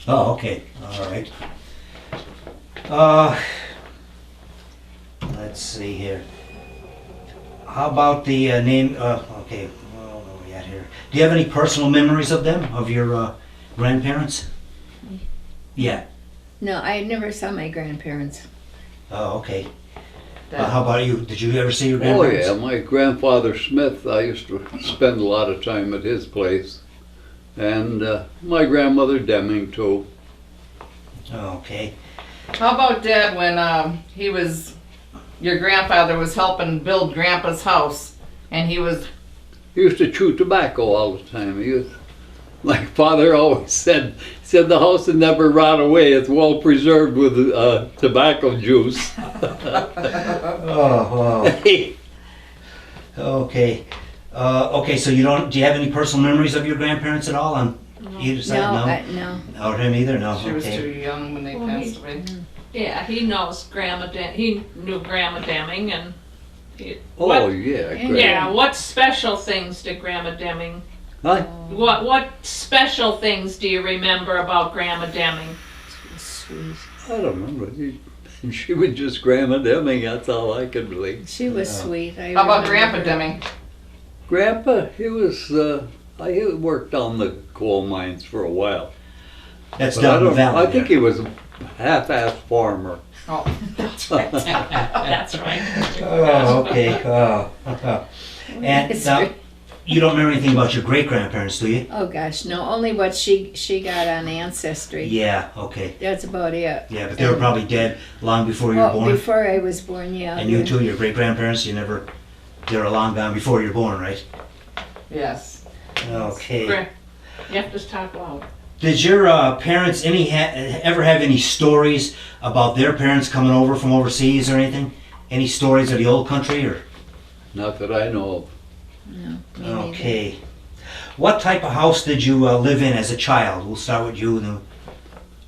Oh, okay, all right. Uh, let's see here. How about the name, okay, well, where are we at here? Do you have any personal memories of them, of your grandparents? Yeah. No, I never saw my grandparents. Oh, okay. How about you? Did you ever see your Oh grandparents? yeah, my grandfather Smith, I used to spend a lot of time at his place. And my grandmother Deming too. Oh, okay. How about Dad when your grandfather was helping build Grandpa's house and he He used to chew tobacco all the time. He was, like Father always said the house would never rot away. It's well preserved with tobacco juice. Oh, okay. Okay, so do you have any personal memories of your grandparents at all on either side? No. Or him either? No, she was okay. too young when they Well, passed away. Yeah, he knows he knew Grandma Deming and Oh what, yeah, Yeah. great. yeah, what special things did Grandma Deming, Huh? what special things do you remember about Grandma Deming? Sweet. I don't remember. She was just Grandma Deming, that's all I could believe. She was sweet. I How about remember Grandpa her. Deming? Grandpa, he worked on the coal mines for a while. That's But I down the don't- valley. I think he was a half-assed farmer. Oh, that's right. That's right. Oh, okay. Oh. And History. now, you don't remember anything about your great grandparents, do you? Oh gosh, no, only what she got on Ancestry. Yeah. Okay. That's about it. Yeah, but they were probably dead long before you were Well, born. before I was born, yeah. And you too, your great grandparents. They were long gone before you were born, right? Yes. Okay. Gra- You have to talk loud. Did your parents ever have any stories about their parents coming over from overseas or anything? Any stories of the old country or? Not that I know of. No, me neither. Okay. What type of house did you live in as a child? We'll start with you. And then...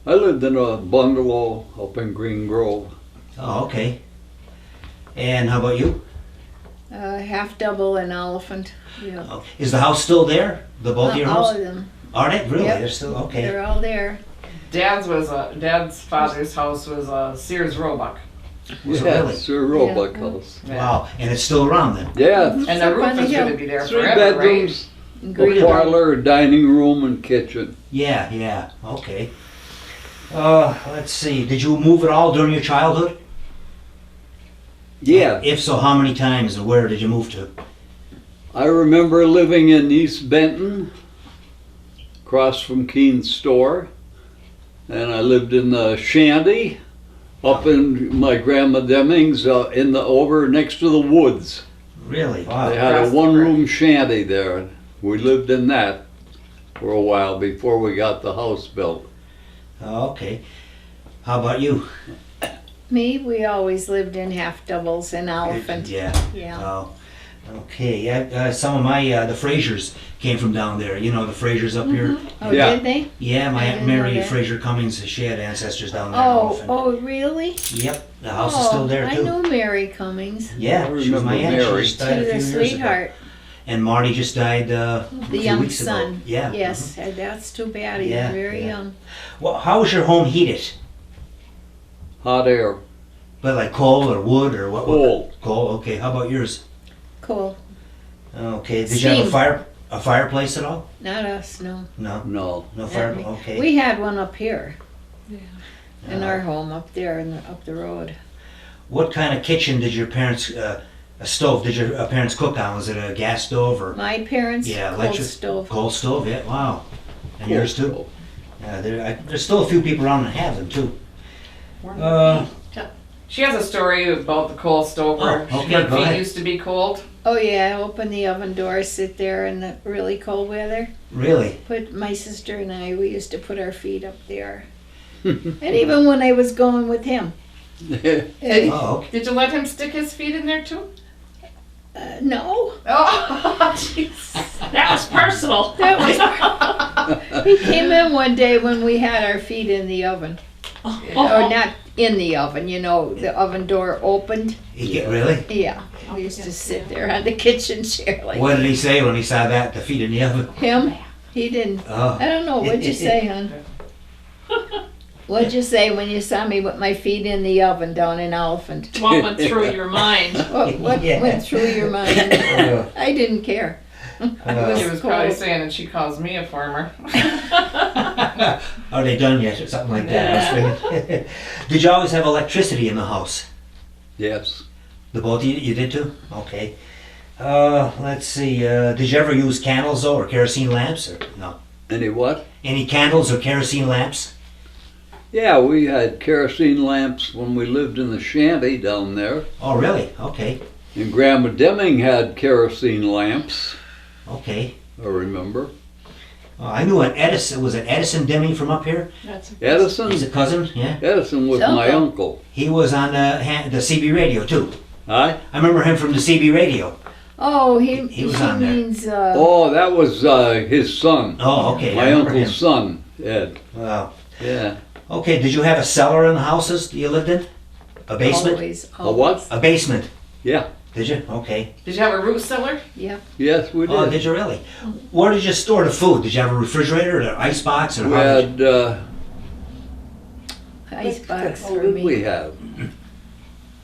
I lived in a bungalow up in Green Grove. Oh, okay. And how about you? Half double and elephant. Yeah. Oh, is the house still there? The both of your all houses? of them. Are they really? Yep. They're still okay. They're all there. Dad's father's house was Sears Roebuck. Was it Yeah, really? Sir Roebuck Yeah. House. Wow, and it's still around then. Yeah, And It's the up roof on the is hill. going to be there 3 forever, bedrooms, a Green. parlor, a dining room, and kitchen. Yeah, okay. Let's see. Did you move at all during your childhood? Yeah, If so, how many times and where did you move to? I remember living in East Benton, across from Keene's store, and I lived in the shanty up in my grandma Deming's over next to the woods. Really? They Wow. had a Across the one-room shanty there. We lived in that for a while before we got the house built. Oh, okay. How about you? Me, we always lived in half doubles and elephant. Yeah. Yeah. Oh, okay. Yeah. Some of my the Frasers came from down there. You know the Frasers up here. Oh, Yeah. did they? Yeah, my I Aunt didn't know Mary that. Fraser Cummings. She had ancestors down there. Oh, often. oh, really? Yep. The house is still there I too. know Mary Cummings. Yeah, I she was my remember aunt. She Mary. just She died a was few a years ago. sweetheart. And Marty just died The a few young weeks son. ago. Yeah. Yes, that's too bad. He Yeah, was very yeah. young. Well, how was your home heated? Hot air, But like coal or wood or what? coal. Coal. Okay. How about yours? Cool. Okay. Did you have Steam. a fireplace at all? Not us, no. No. No. No Not fire. me. Okay. We had one up here. Yeah. In our home up there up the road. What kind of kitchen did your parents? A stove? Did your parents cook on? Was it a gas stove or? My parents, Yeah, coal electric stove. Coal stove. Yeah. Wow. And Coal yours too. stove. Yeah. There's still a few people around that have them too. She has a story about the coal stove where Oh, okay, her go feet ahead. used to be cold. Oh yeah, open the oven door, sit there in the really cold weather. Really? Put my sister and I, we used to put our feet up there. And even when I was going with him. Oh. Okay. Did you let him stick his feet in there too? No. Oh, jeez. That was personal. That was, he came in one day when we had our feet in the oven. Or not in the oven, you know, the oven door opened. Really? Yeah, we used to sit there on the kitchen chair like What did he say when he saw that? The feet in the oven? him. He didn't. Oh. I don't know. What'd you say, hon? What'd you say when you saw me with my feet in the oven down in Elephant? What went through your mind? What Yeah. went through your mind? Uh, I didn't care. He uh, was probably cold. saying, and she calls me a farmer. Are they done yet or something like that? I was thinking. Did you always have electricity in the house? Yes. The both of you, you did too? Okay. Let's see. Did you ever use candles though, or kerosene lamps? Or no? Any what? Any candles or kerosene lamps? Yeah, we had kerosene lamps when we lived in the shanty down there. Oh, really? Okay. And Grandma Deming had kerosene lamps, Okay. I remember. I knew an Edison. Was it Edison Deming from up here? That's a Edison? He's a cousin. Yeah. Edison was His my uncle. uncle. He was on the CB radio too. Huh? I remember him from the CB radio. Oh, he He was on there. means, Oh, that was his son. Oh, okay. I My remember uncle's him. son, Ed. Wow. Yeah. Okay. Did you have a cellar in the houses you lived in? A basement? always. A what? A basement. Yeah. Did you? Okay. Did you have a root cellar? Yep. Yes, we did. Oh, did you really? Where did you store the food? Did you have a refrigerator or an ice box? Or We how did you- had, Icebox what for did me. we have?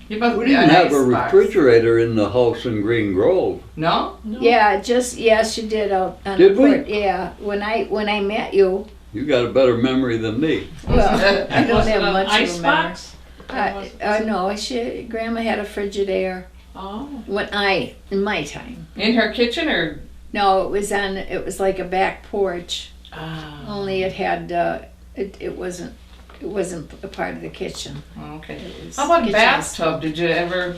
You both We yeah, didn't an have a ice box. refrigerator in the house in Green Grove. No? No. Yeah, yes, you did out on Did the we? court. Yeah, when I met you, You got a better memory than me. well, I don't Was it have an much of a memory. icebox? No, Grandma had a Frigidaire Oh. in my time. In her kitchen or? No, it was like a back porch, only it had, it wasn't a part of the kitchen. Oh, okay. It was How about a kitchen bathtub? Did you ever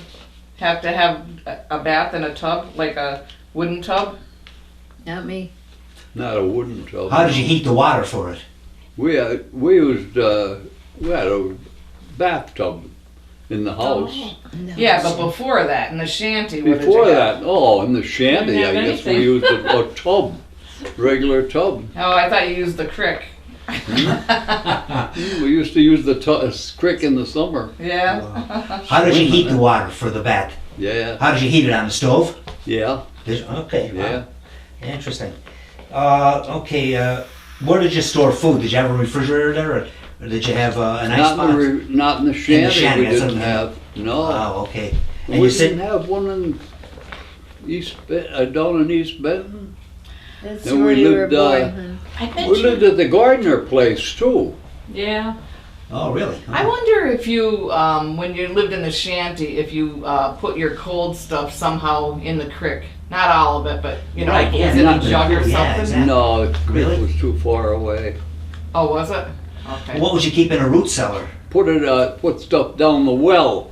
have to have a bath in a tub, like a wooden tub? Not me. Not a wooden tub. How did you heat the water for it? We used, we had a bathtub in the house. Oh. No, Yeah, but before that, in the shanty, what Before did you have? that, oh, in the shanty, Didn't have I guess we anything. used a tub, regular tub. Oh, I thought you used the crick. We used to use the creek in the summer. Yeah. How did you heat the water for the bath? Yeah, How did you heat it, on the stove? yeah, Did you? Okay. wow. yeah. Interesting. Okay. Where did you store food? Did you have a refrigerator there, or did you have an ice Not in, box? not in the shanty, shanty, we that's didn't okay. have, no. Wow. Okay. And We you said didn't have one in down in East Benton. That's And where we you were lived, born. I bet We you. lived at the Gardner place too. Yeah. Oh, really? I wonder if you, when you lived in the shanty, if you put your cold stuff somehow in the crick. Not all of it, but you know, Right, like yeah, was it not a the- jug or yeah, something? exactly. No, the creek Really? was too far away. Oh, was it? Okay. What would you keep in a root cellar? Put stuff down the well.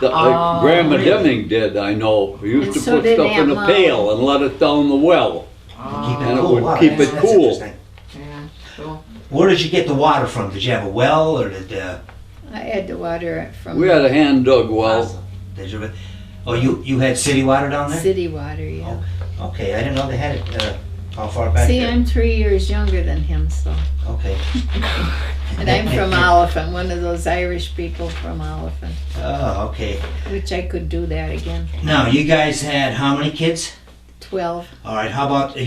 Oh, Grandma really? Deming did, I know. We used And to so put did stuff in Aunt a Molly. pail and let it down the well. Keep it And it cool. would Wow, keep that's- it that's cool. interesting. Yeah, cool. Where did you get the water from? Did you have a well, or did I had the water from We had a hand dug well. did you? Oh, you had city water down there? city water, yeah. Okay, I didn't know they had it. How far back? See, there? I'm 3 years younger than him, so. Okay. And I'm from Oliphant, one of those Irish people from Oliphant, Oh, okay. which I could do that again. Now, you guys had how many kids? 12. All right. How about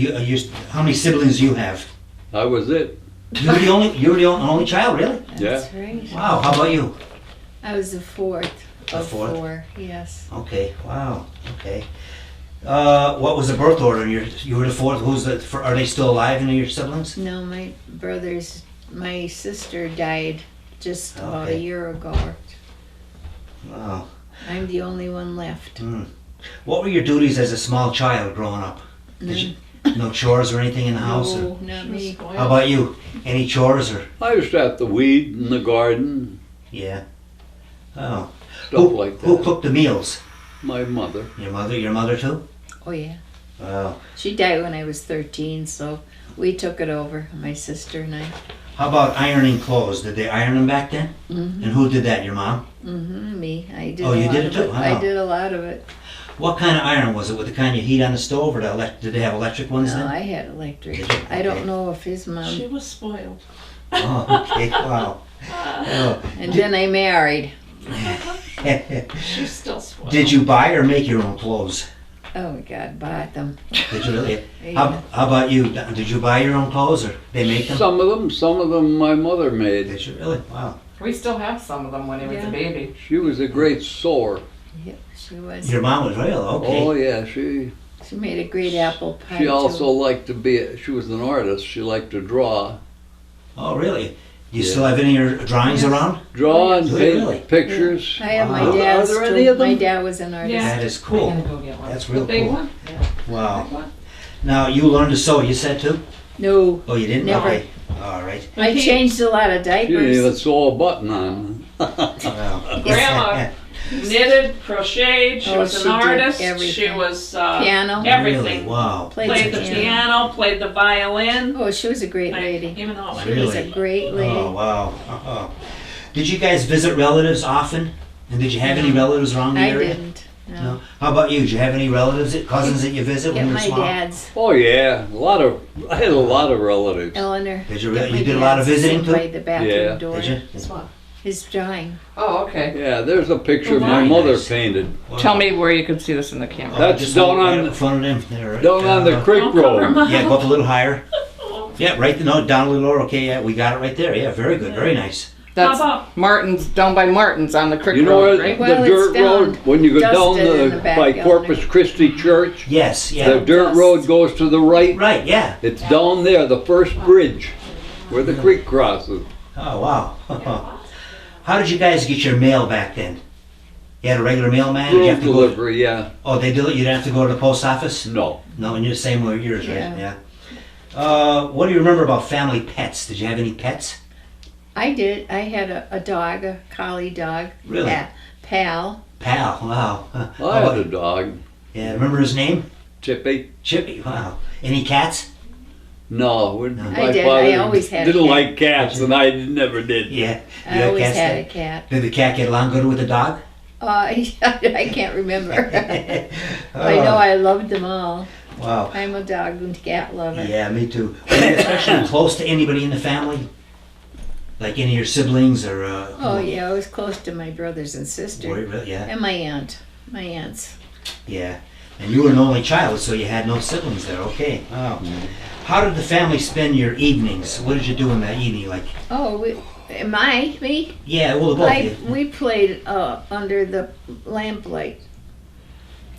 how many siblings you have? I was it. You were the only child, really? That's right. Wow. How about you? I was the fourth The of fourth? 4, yes. Okay. Wow. Okay. What was the birth order? You were the fourth. Are they still alive? Any of your siblings? No, my sister died just about a Okay. year ago. Wow. I'm the only one left. What were your duties as a small child growing up? Did you, no chores or anything in the house? Or? No, not She was me. spoiled. How about you? Any chores or? I used to have to weed in the garden, Yeah. Oh. stuff like Who that. cooked the meals? My mother. Your mother? Your mother too? Oh, yeah. Wow. She died when I was 13, so we took it over, my sister and I. How about ironing clothes? Did they iron them back then? Mm-hmm. And who did that? Your mom? Me. I did Oh, a you lot did it of too? I Wow. did a lot of it. What kind of iron was it? With the kind you heat on the stove, or did they have electric ones No, then? I had electric. Did you? I don't Okay. know if his mom. She was spoiled. Oh, okay. Wow. Oh. And then I married. She's still spoiled. Did you buy or make your own clothes? Oh my God, bought them. Did you really? Yeah. How about you? Did you buy your own clothes or they make them? Some of them my mother made. Did you really? Wow. We still have some of them when he was Yeah. a baby. She was a great sewer. Yep, she was. Your mom was real, okay. Oh yeah, she She made a great apple pie she also too. liked to be. She was an artist. She liked to draw, Oh, really? Do you Yeah. still have any of your drawings Yes. around? draw and Really? paint Really? pictures. I have my Wow. dad's Are there too. any of them? My dad was an artist. Yeah. That is I'm cool. gonna go get one. That's The real big cool. one? Wow. Big one? Now, you learned to sew, you said too? No, Oh, you didn't? Never. Okay. All right. I He- changed a lot of She didn't even diapers. sew a button on. Wow. Grandma knitted, crocheted, she Oh, was she an did artist, she everything. was Piano. everything. Really? Wow. Played Played the piano, played the violin. Oh, she was a great Like, lady. even though it She was a Really? great lady. Oh, wow. Uh-oh. Did you guys visit relatives often? And did you have any relatives around the I area? didn't. No. No. How about you? Did you have any relatives, cousins that you visit Get when you were my small? dad's. Oh yeah, I had a lot of relatives. Eleanor. Did you Get really- my you did a lot of dad's visiting, sitting too? by the bathroom Yeah. door. Did you? This one. His drawing. Oh, okay. Yeah, there's a picture Oh, my very mother nice. painted Wow. Tell me where you can see this in the camera. That's just down right on- in front of them. There, right? down on the creek Don't cover road. my- Yeah, go up a little higher. Yeah, right. No, down a little lower. Okay, yeah, we got it right there. Yeah, very good. Very nice. That's How about- Martin's, down by Martin's on the creek You know road, where right? Well, the it's dirt down, road, when you go down dusted in the back, by Eleanor. Corpus Christi Church, Yes, yeah. the dirt dust. road goes to the right. Right, yeah. It's down there, the first bridge, where the creek crosses. Oh, wow. How did you guys get your mail back then? You had a regular mailman? Did you have Road to go? delivery, yeah. Oh, they did it. You didn't have to go to the post office? No. No, and you're the same way yours, right? Yeah. Yeah. What do you remember about family pets? Did you have any pets? I did. I had a dog, a collie dog. Really? Pal. Pal. Wow. Huh. How I had about- a dog, Yeah. Remember his name? Chippy. Chippy. Wow. Any cats? No, No. my I did. father I always had a didn't cat. like cats, and I never did. Yeah. I always had a cat. Did the cat get along good with the dog? I can't remember. I know I loved them all. Wow. I'm a dog and cat lover. Yeah, me too. Were you especially close to anybody in the family? Like any of your siblings or? Oh yeah, I was close to my brothers and Were sister you really? Yeah. and my aunt. My aunts. Yeah. And you were an only child, so you had no siblings there. Okay. Wow. How did the family spend your evenings? What did you do in that evening? Like, Oh, me? yeah, well, the both of you. We played under the lamplight.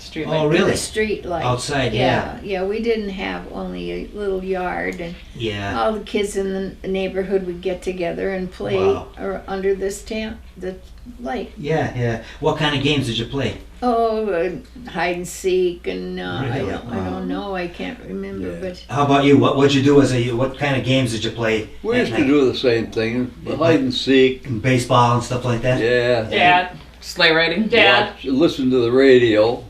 Street Oh, light. really? The street light. Outside, yeah. Yeah, we didn't have only a little yard, and Yeah. all the kids in the neighborhood would get together and play Wow. under this the light. Yeah, yeah. What kind of games did you play? Oh, hide and seek, and I Really? don't know. I can't remember, but How about you? What'd you do what kind of games did you play? We at used to night? do the same thing, hide and seek. Baseball and stuff like that? Yeah. Dad, Sleigh riding. Dad, Watch, listen to the radio.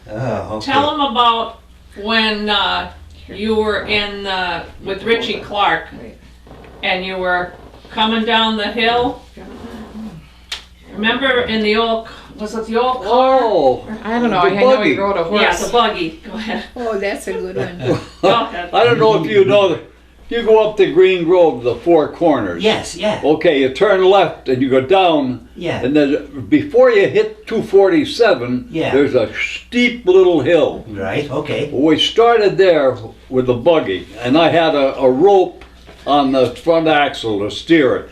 Oh, okay. tell them about when you were in with Ritchie Clark and you were coming down the hill. Remember in the old, was it the old car? Oh, I don't know. The I know buggy. he rode a horse. Yeah, the buggy. Go ahead. oh, that's a good one. Go ahead. I don't know if you know that. You go up the Green Grove, the Four Corners. Yes, yeah. Okay, you turn left and you go down, Yeah. and then before you hit 247, Yeah. there's a steep little hill. Right, okay. We started there with the buggy, and I had a rope on the front axle to steer it.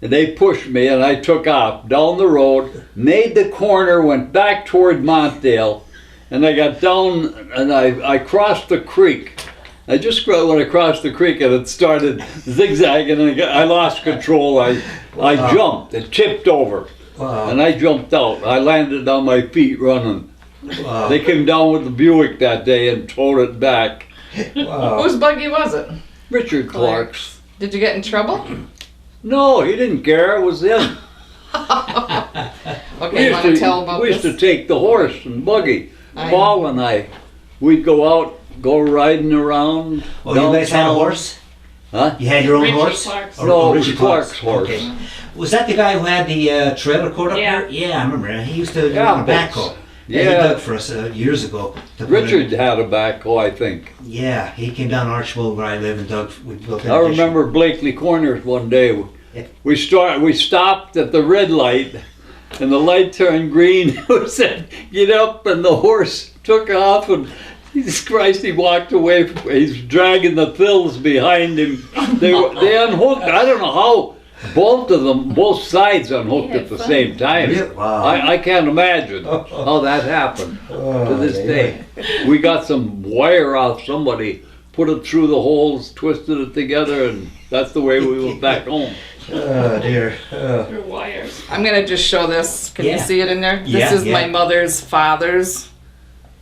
And they pushed me, and I took off down the road, made the corner, went back toward Montdale, and I got down, and I crossed the creek. I just went across the creek, and it started zigzagging, and I lost control. I jumped, it tipped over, Wow. and I jumped out. I landed on my feet running. Wow. They came down with the Buick that day and towed it back. Wow. Whose buggy was it? Richard Clark's. Did you get in trouble? No, he didn't care. It was him. Okay, you want to tell about we used this? to take the horse and buggy. I- Paul and I, we'd go out, go riding around. Oh, you guys had a downtown. horse? Huh? You had your own Ritchie horse? Clark's. Or- No, or it was Ritchie Clark's horse. Okay. Was that the guy who had the trailer court up Yeah. there? Yeah, I remember. He used to Yeah, run a backhoe. Yeah, he Yeah. dug for us years ago. to put Richard in- had a backhoe, I think. Yeah, he came down Archbold where I live and dug. We built an I addition. remember Blakely Corners one day. Yeah. We stopped at the red light, and the light turned green. We said, "Get up!" And the horse took off, and Jesus Christ, he walked away. He's dragging the thills behind him. They unhooked. I don't know how both of them, both sides unhooked Yeah, at the fun. same time. Really? Wow. I can't imagine how that happened to this day. We got some wire off. Somebody put it through the holes, twisted it together, and that's the way we went back home. Oh dear. Through wires. I'm gonna just show this. Can Yeah. you see it in there? Yeah, This is yeah. my mother's father's.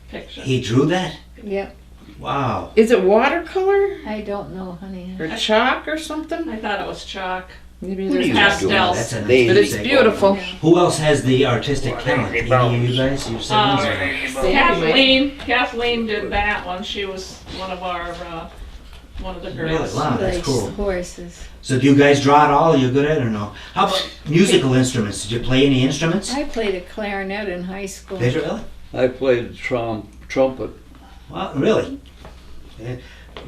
Picture. He drew that? Yep. Wow. Is it watercolor I don't know, honey. or chalk or something? I thought it was chalk. Maybe What are you there's doing? pastels. That's a nice But But it's thing. beautiful. Who else has the artistic talent? Any of you guys? Your siblings? Kathleen did that one. She was one of our, one of the Really? girls. Wow, that's Likes cool. horses. So do you guys draw at all? Are you good at it or no? How about musical instruments? Did you play any instruments? I played a clarinet in high school. Did you really? I played trumpet. Well, really? Yeah.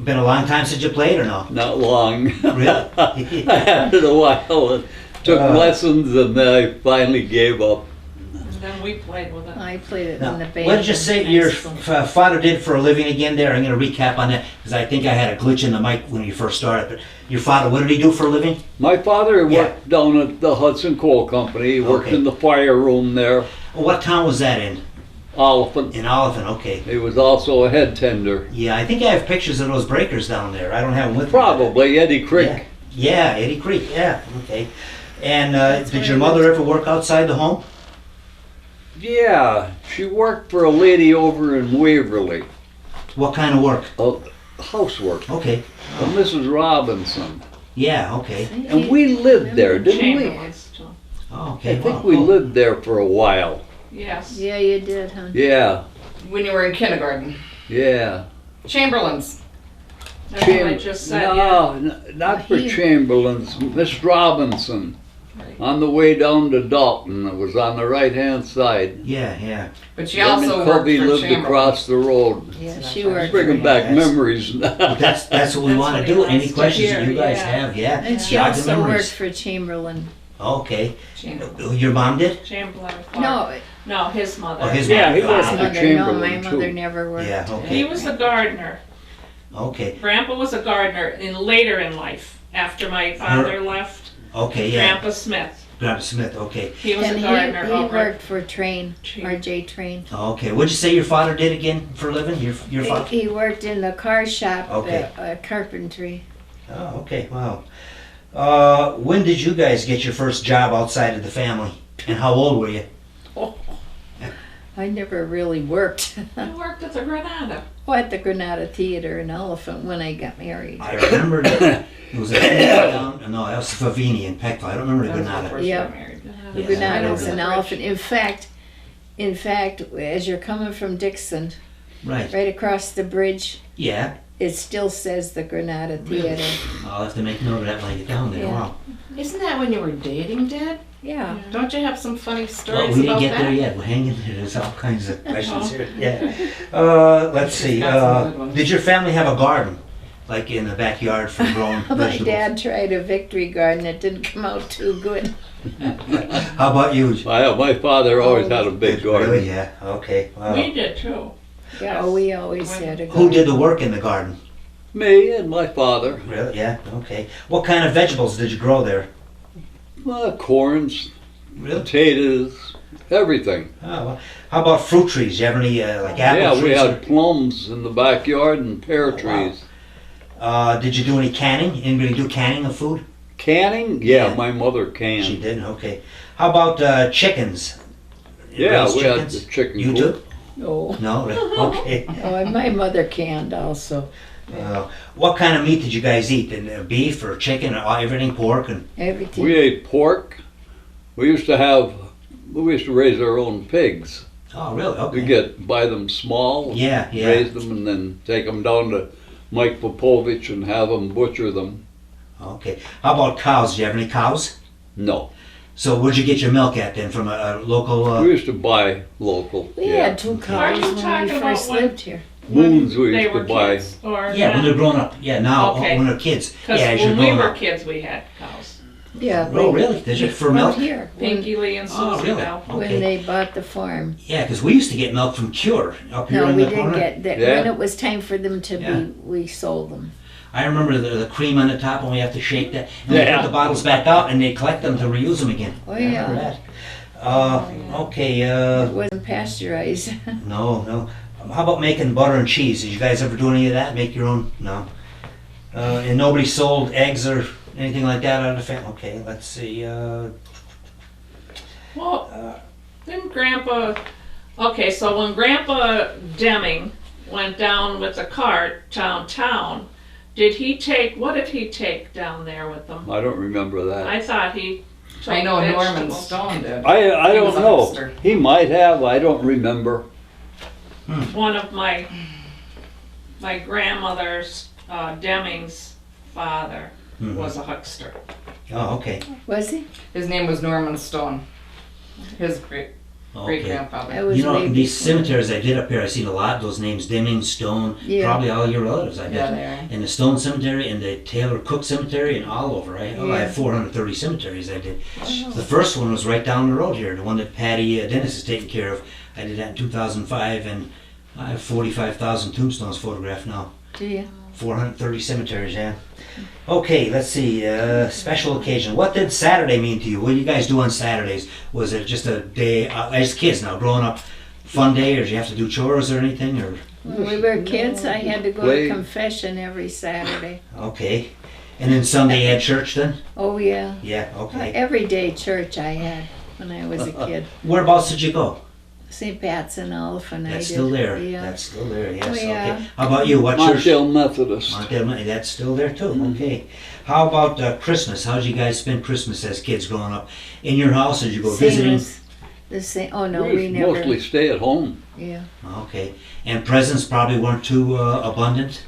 Been a long time since you played or no? Not long. Really? I had it a while and took lessons, and then I finally gave up. And then we played with it. I played it Now, in the band. what did you say in your high school. father did for a living again there? I'm going to recap on that because I think I had a glitch in the mic when you first started. But your father, what did he do for a living? My father Yeah. worked down at the Hudson Coal Company. He worked Okay. in the fire room there, What town was that in? Oliphant. In Oliphant, okay. He was also a head tender. Yeah, I think I have pictures of those breakers down there. I don't have them with me. Probably Eddie Creek. Yeah, Eddie Creek, yeah, okay. And did where your he mother ever work outside the home? Yeah, she worked for a lady over in Waverly. What kind of work? Housework. Okay, A Mrs. Robinson. yeah, okay. And we lived there, didn't we? Chamberlains, too. Oh, okay, I think wow, we cool. lived there for a while. Yes. Yeah, you did, huh? Yeah, When you were in kindergarten. yeah. Chamberlains. That's what I just said, yeah. No, not for He- Chamberlains. Miss Robinson. Right. On the way down to Dalton, it was on the right-hand side. Yeah, yeah. But she also worked Cubby for lived Chamberlains. across the road. Yeah, That's she right. worked. Bringing for- back That's- memories. But that's what we That's want what to he do. Any wants to questions that hear, you guys yeah. have? Yeah. And she Jog the also memories. worked for Chamberlain. Okay. Chamberlains. Your mom did? Chamberlain Clark. No, No, his mother. Oh, his Yeah, he mother. worked my for mother. No, Chamberlain, my mother too. never worked. Yeah, He okay. was a gardener. Okay. Grandpa was a gardener later in life, after my father left. Okay, yeah. Grandpa Smith. Grandpa Smith, okay. He was And a gardener he over. worked for Train, Train. R.J. Train. Okay. What'd you say your father did again for a living? Your father? He worked in the car shop, Okay. carpentry. Oh, okay. Wow. When did you guys get your first job outside of the family? And how old were you? I never really worked. He worked at the Granada. Well, at the Granada Theater in Elephant when I got married. I remember that it was a down. No, that was Favini in Peckville. I don't remember the That was Granada. the first Yep. one married. The Yes, I Granada know is that. an elephant. In fact, as you're coming from Dixon, Right. right across the bridge, Yeah. it still says the Granada Theater. I'll have to make note of that when I get down there. Yeah. Wow. Isn't that when you were dating, Dad? Yeah. Don't you have some funny Well, stories we didn't about get that? there yet. We're hanging there. There's all kinds of questions here. Yeah. Let's see. Got some good ones. Did your family have a garden? Like in the backyard for growing My vegetables? dad tried a victory garden. It didn't come out too good. How about you? My father always had a big garden. Really? Yeah. Okay. Wow. We did too. Yeah, oh, we always had a garden. Who did the work in the garden? Me and my father. Really? Yeah. Okay. What kind of vegetables did you grow there? Corns, Really? potatoes, everything. Oh, well. How about fruit trees? You have any like apple Yeah, trees? we had plums in the backyard and pear wow. trees. Did you do any canning? Anybody do canning of food? Canning? Yeah, Yeah. my mother She canned. did. Okay. How about chickens? You Yeah, raise we had chickens? the chicken You coop. do? No. No. Really? Okay. Oh, and my mother canned also. What kind of meat did you guys eat? And beef or chicken or everything, pork and Everything. We ate pork. We used to raise our own pigs. oh, really? Okay. We buy them small, Yeah, yeah. raise them, and then take them down to Mike Popovich and have them butcher them. Okay. How about cows? Do you have any cows? No, So where'd you get your milk at then? From a local? we used to buy local. We yeah. had two Are cows you when we talking first about when- lived here. Moons we They used to were buy. kids, or Yeah, when they're grown up. Yeah, now Okay. when they're kids. Because Yeah, as you're when we growing were up. kids, we had cows. Yeah. Oh, really? Did you? For Out milk? here. Pinky Lee and Oh, Susie really? Bell. When Okay. they bought the farm. Yeah, because we used to get milk from Cure up here No, in we the didn't corner. get that. Yeah. When it was time for them to Yeah. be, we sold them. I remember the cream on the top, and we have to shake that. And we Yeah. put the bottles back out, and they collect them to reuse them again. Oh, I remember yeah. that. Okay, It wasn't pasteurized. no. How about making butter and cheese? Did you guys ever do any of that? Make your own? No. And nobody sold eggs or anything like that out of the family? Okay, let's see. Well, didn't Grandpa, okay, so when Grandpa Deming went down with the cart downtown, what did he take down there with him? I don't remember that. I thought he took I know Norman vegetables. Stone did. I He don't was a know. huckster. He might have. I don't remember. One of my grandmother's, Deming's father Mhm. was a huckster. Oh, okay. Was he? His name was Norman Stone. His great Okay. grandfather. I was You know, way in these before. cemeteries I did up here, I seen a lot of those names, Deming, Stone, Yeah. probably all your relatives, I Yeah, bet. they are. In the Stone Cemetery, and the Taylor Cook Cemetery, and all over. I Yeah. have 430 cemeteries I did. The first one was right down the road here, the one that Patty Dennis is taking care of. I did that in 2005, and I have 45,000 tombstones photographed now. Do you? 430 cemeteries, yeah. Okay, let's see. Special occasion. What did Saturday mean to you? What do you guys do on Saturdays? Was it just a day, as kids now, growing up, fun day, or did you have to do chores or anything? Or When we were kids, I had to go Play. to confession every Saturday. okay, and then Sunday you had church then? Oh, yeah. Yeah, okay. Every day church I had when I was a kid. Whereabouts did you go? St. Pat's and Elephant I did. That's still there. Yeah. That's still there. Yes. Oh, yeah. Okay. How about you? What church? Montdale Methodist. Montdale. That's still there too. Okay. How about Christmas? How did you guys spend Christmas as kids growing up? In your house, or did you go Same visiting? as the same. Oh no, We we never. mostly stay at home. Yeah. Okay. And presents probably weren't too abundant.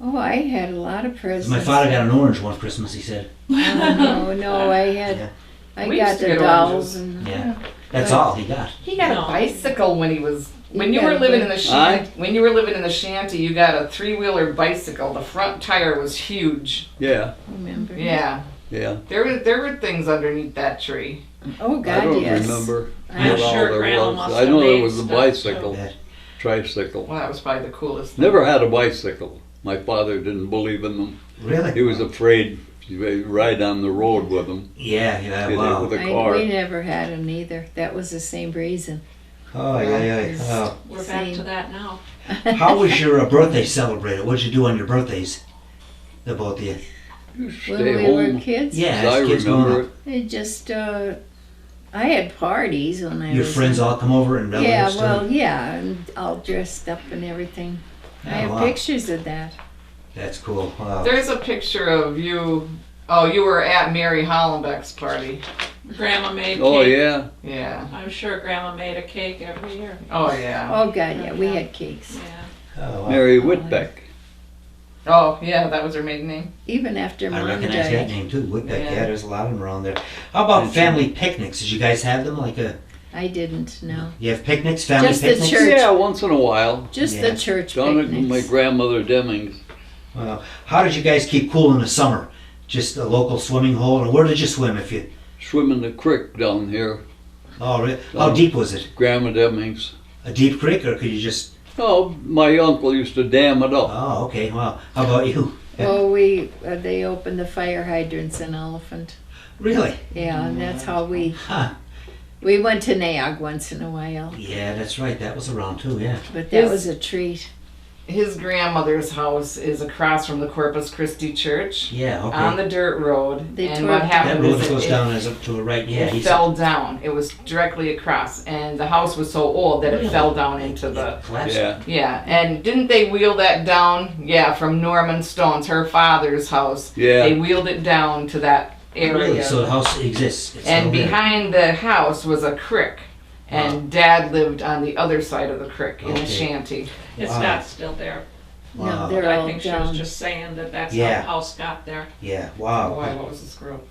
Oh, I had a lot of presents. My father got an orange one Christmas. He said. Oh, no, I had. Yeah. I We got used to the get dolls oranges. and. Yeah. That's all he got. He got No. a bicycle when he was when you got were a living in bike. the shanty. When you were living in the shanty, you got a 3-wheeler bicycle. The front tire was huge. Yeah, Remember? yeah. There were things underneath that tree. Oh I God, don't yes. remember I'm what all sure there Grandma was. must I have know there made was a stuff, bicycle, That- tricycle. Well, that was probably the coolest thing. Never had a bicycle. My father didn't believe in them. Really? He was afraid to ride on the road with them. Yeah. Hit it Wow. with a car. We never had them either. That was the same reason. Oh yeah. Oh. We're back Same. to that now. How was your birthday celebrated? What did you do on your birthdays? The both of you. You When stay we home. were kids, Yeah. As I as kids growing remember up. it. it just I had parties when I Your was. friends all come over and relatives Yeah, too? well, yeah, and all dressed up and everything. I Oh, have wow. pictures of that. That's cool. Wow. There's a picture of you. Oh, you were at Mary Hollenbeck's party. Grandma made cake. Oh, yeah. Yeah. I'm sure Grandma made a cake every year. Oh yeah. Oh God, yeah, we had cakes. Yeah. Oh, wow. Mary Whitbeck. Oh yeah, that was her maiden name. Even after I Mom recognize that died. name too. Woodbeck. Yeah. Yeah, there's a lot of them around there. How about family picnics? Did you guys have them? Like I didn't know. you have picnics, family Just the picnics? church. Yeah, once in a while. Just Yeah. the church Down at picnics. my grandmother Deming's. Well, how did you guys keep cool in the summer? Just a local swimming hole, or where did you swim? If you Swim in the creek down here. oh, really? How deep was it? Grandma Deming's. A deep creek, or could you just? Oh, my uncle used to dam it up. Oh, okay. Well, how about you? Oh, they opened the fire hydrants in Elephant. Really? Yeah, and that's how we Huh. went to Nag once in a while. Yeah, that's right. That was around too. Yeah. But that His- was a treat. His grandmother's house is across from the Corpus Christi Church Yeah. Okay. on the dirt road. They and tore what it- happened that road is goes it, down as up to the right. Yeah. it he's- fell down. It was directly across, and the house was so old that Really? it fell down into the. collapsed. Yeah. Yeah, and didn't they wheel that down? Yeah, from Norman Stone's, her father's house. Yeah. They wheeled it down to that area. Really? So the house exists. It's And still there. behind the house was a creek. And Dad lived on the other side of the creek in Okay. a shanty. It's Wow. not still there. Wow. No, they're I all think she was down. just saying that that's Yeah. how the house got there. Yeah. Oh, Wow. boy, what was this group?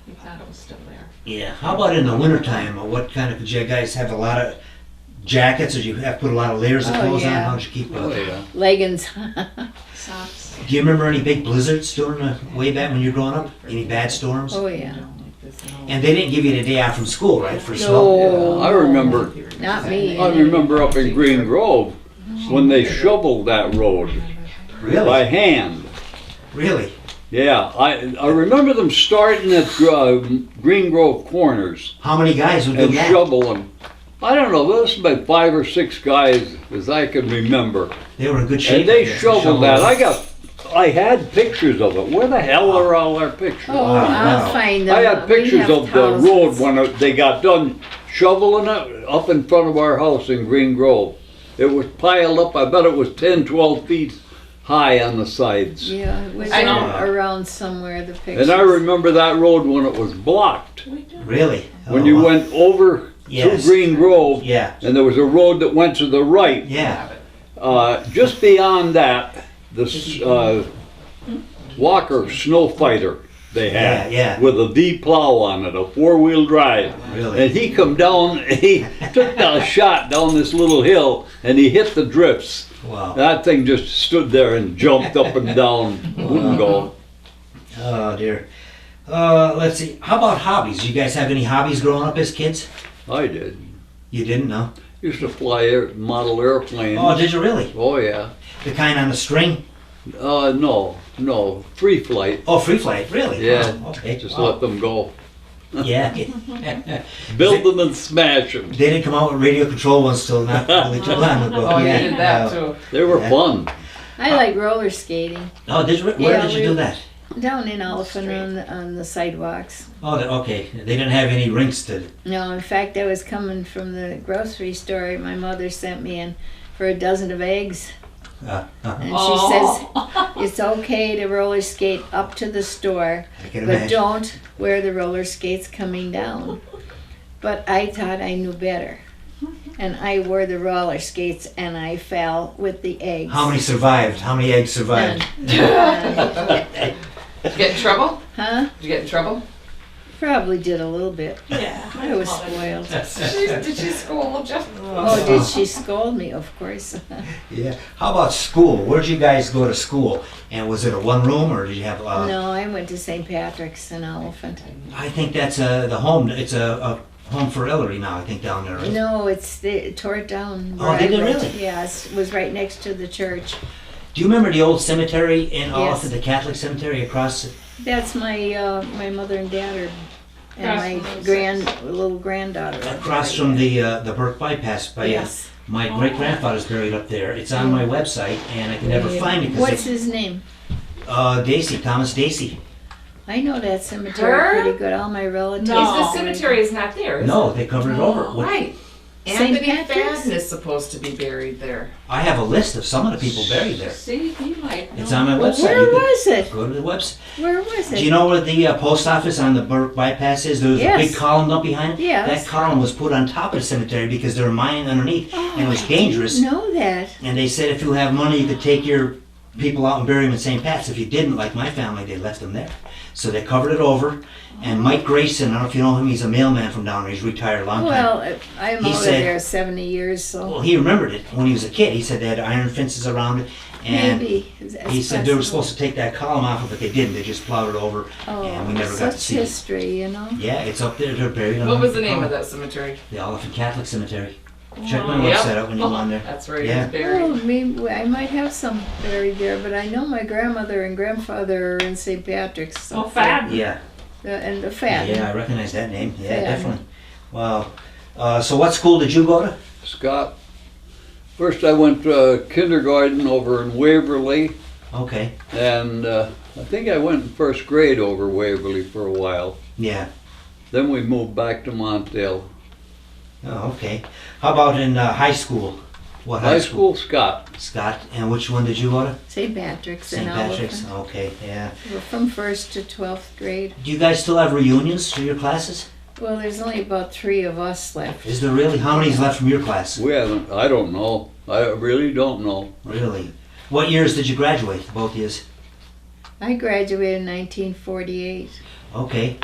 We thought it was still there. Yeah. How about in the wintertime? What kind of? Did you guys have a lot of jackets, or did you have to put a lot of layers of Oh, clothes yeah. on? How did you keep Oh, up? yeah. Leggings. Socks. Do you remember any big blizzards during the way back when you were growing up? Any bad storms? Oh, yeah. And they didn't give you the day off from school, right, for snow? No. I remember, Not me. I remember up in Green Grove when they shoveled that road by Really? hand. Really? Yeah, I remember them starting at Green Grove Corners How many guys would do and that? shoveling. I don't know, there was about 5 or 6 guys as I can remember. They were in good shape. And they I guess, to shoveled shovel that. it. I had pictures of it. Where the hell are all our pictures? Oh, Wow. I'll find them. I had We pictures have of the road thousands. when they got done shoveling it up in front of our house in Green Grove. It was piled up, I bet it was 10, 12 feet high on the sides. Yeah, it was I know. around somewhere, the pictures. And I remember that road when it was blocked. Really? When Oh, you wow. went over Yes. to Green Grove, Yeah. and there was a road that went to the right. Yeah. Just beyond that, this Walker Snow Fighter they had Yeah, yeah. with a V plow on it, a 4-wheel drive. Really? And he come down, he took a shot down this little hill and he hit the drifts. Wow. That thing just stood there and jumped up and down, wouldn't go. Oh dear. Let's see. How about hobbies? You guys have any hobbies growing up as kids? I did. You didn't know? Used to fly model airplanes. Oh, did you really? Oh, yeah. The kind on the string? No, free flight. Oh, free flight, really? Yeah, Oh, okay. just Wow. let them go. Yeah. Build them and smash them. They didn't come out with radio control ones till not really too long ago. Oh, you Yeah. did that too. They were Yeah. fun. I like roller skating. Oh, where Yeah, did you we- do that? Down in Elephant on the sidewalks. Oh, okay. They didn't have any rinks to. No, in fact, I was coming from the grocery store. My mother sent me in for a dozen of eggs. And she says it's okay to roller skate up to the store, I can but imagine. don't wear the roller skates coming down. But I thought I knew better. And I wore the roller skates and I fell with the eggs. How many survived? How many eggs survived? None. Did you get in trouble? Huh? Did you get in trouble? Probably did a little bit. Yeah. I was spoiled. Did she scold you? Oh, did she scold me? Of course. Yeah. How about school? Where did you guys go to school? And was it a one room or did you have? No, I went to St. Patrick's in Elephant. I think that's the home. It's a home for elderly now. I think down there. Right? No, they tore it down. Oh, where did I they went. really? Yes, it was right next to the church. Do you remember the old cemetery in Yes. Elephant, the Catholic cemetery across? That's my mother and dad and my Across from little granddaughter. Across from the Burke bypass. By Yes. my great grandfather's buried up there. It's on my website, and I can never find it What's because his name? Dacey, Thomas Dacey. I know that cemetery Her? pretty good. All my relatives. No. The cemetery is not there, is No, they covered it over. What- Right. St. Anthony Patrick's? Fadden is supposed to be buried there. I have a list of some of the people buried there. See, he might know. It's on my website. Where You can was it? Go to the website. Where was it? Do you know where the post office on the Burke bypass is? There's Yes. a big column up behind it. Yes. That column was put on top of the cemetery because there were mines underneath, and it was I dangerous. didn't know that. And they said if you have money, you could take your people out and bury them in St. Pat's. If you didn't, like my family, they left them there. So they covered it over. And Mike Grayson, I don't know if you know him, he's a mailman from down there. He's retired a long time. Well, I'm He over said- there 70 years, so Well, he remembered it when he was a kid. He said they had iron fences around it. And maybe. he said they were supposed to take that column off, but they didn't. They just plowed it over, and we never got to such see it. history, you know. Yeah, it's up there. They're buried on What was the name of that cemetery? The Elephant Catholic Cemetery. Check my Yep. website out when you're on there. That's where Yeah. he's buried. Oh, maybe I might have some buried there, but I know my grandmother and grandfather are in St. Patrick's. So Oh, Fadden. Yeah, And the fat. yeah, I recognize that name. Yeah, Fadden. definitely. Wow. So what school did you go to? Scott. First I went to kindergarten over in Waverly, Okay. and I think I went in first grade over Waverly for a while. Yeah. Then we moved back to Montdale. Oh, okay. How about in high school? What High school, Scott. Scott. And which one did you go to? St. Patrick's St. and Patrick's. Elephant. Okay, yeah. We're from 1st to 12th grade. Do you guys still have reunions for your classes? Well, there's only about 3 of us left. Is there really? How many's left from your class? We haven't, I don't know. I really don't know. Really? What years did you graduate? Both years? I graduated in 1948, Okay.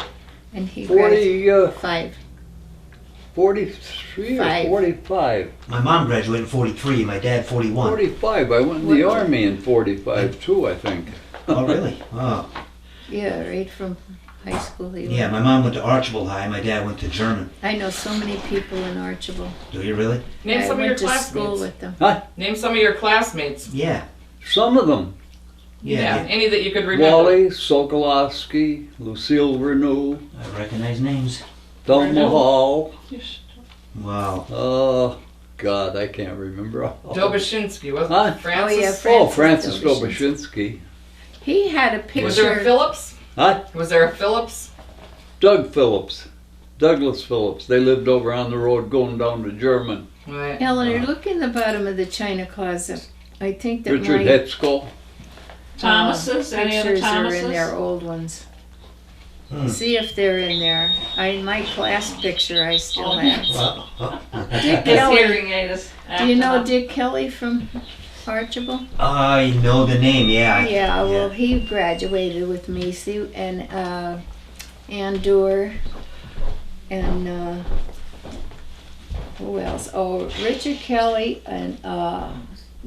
and he graduated 40, 5. 43 or Five. 45. My mom graduated in 43, my dad 41. 45. I went in the Army in 45 too, I think. Oh, really? Oh. Yeah, right from high school. He Yeah, went. my mom went to Archibald High, my dad went to German. I know so many people in Archibald. Do you really? Name I some of your went to school classmates. with them. Name some of your classmates. Yeah. Some of them. Yeah. Any that you could remember. Wally, Sokolowski, Lucille Renew, I recognize names. Thelma Hall. Wow. God, I can't remember all. Dobashinsky, wasn't Huh? it? Francis? Oh, yeah, Oh, Francis Francis Dobashinsky. Dobashinsky. He had a picture. Was there a Phillips? Huh? Was there a Phillips? Doug Phillips. Douglas Phillips. They lived over on the road going down to German. Right. Eleanor, look in the bottom of the china closet. I think that Richard my Hetsko. Thomas's, any other pictures are in Thomas's? there, old ones. Hmm. See if they're in there. My class picture I still have. Well, Dick His Kelly. hearing aid is Do you know acting up. Dick Kelly from Archibald? I know the name, yeah. Yeah, well, he graduated with me. See, and Ann Doerr, and who else? Oh, Richard Kelly and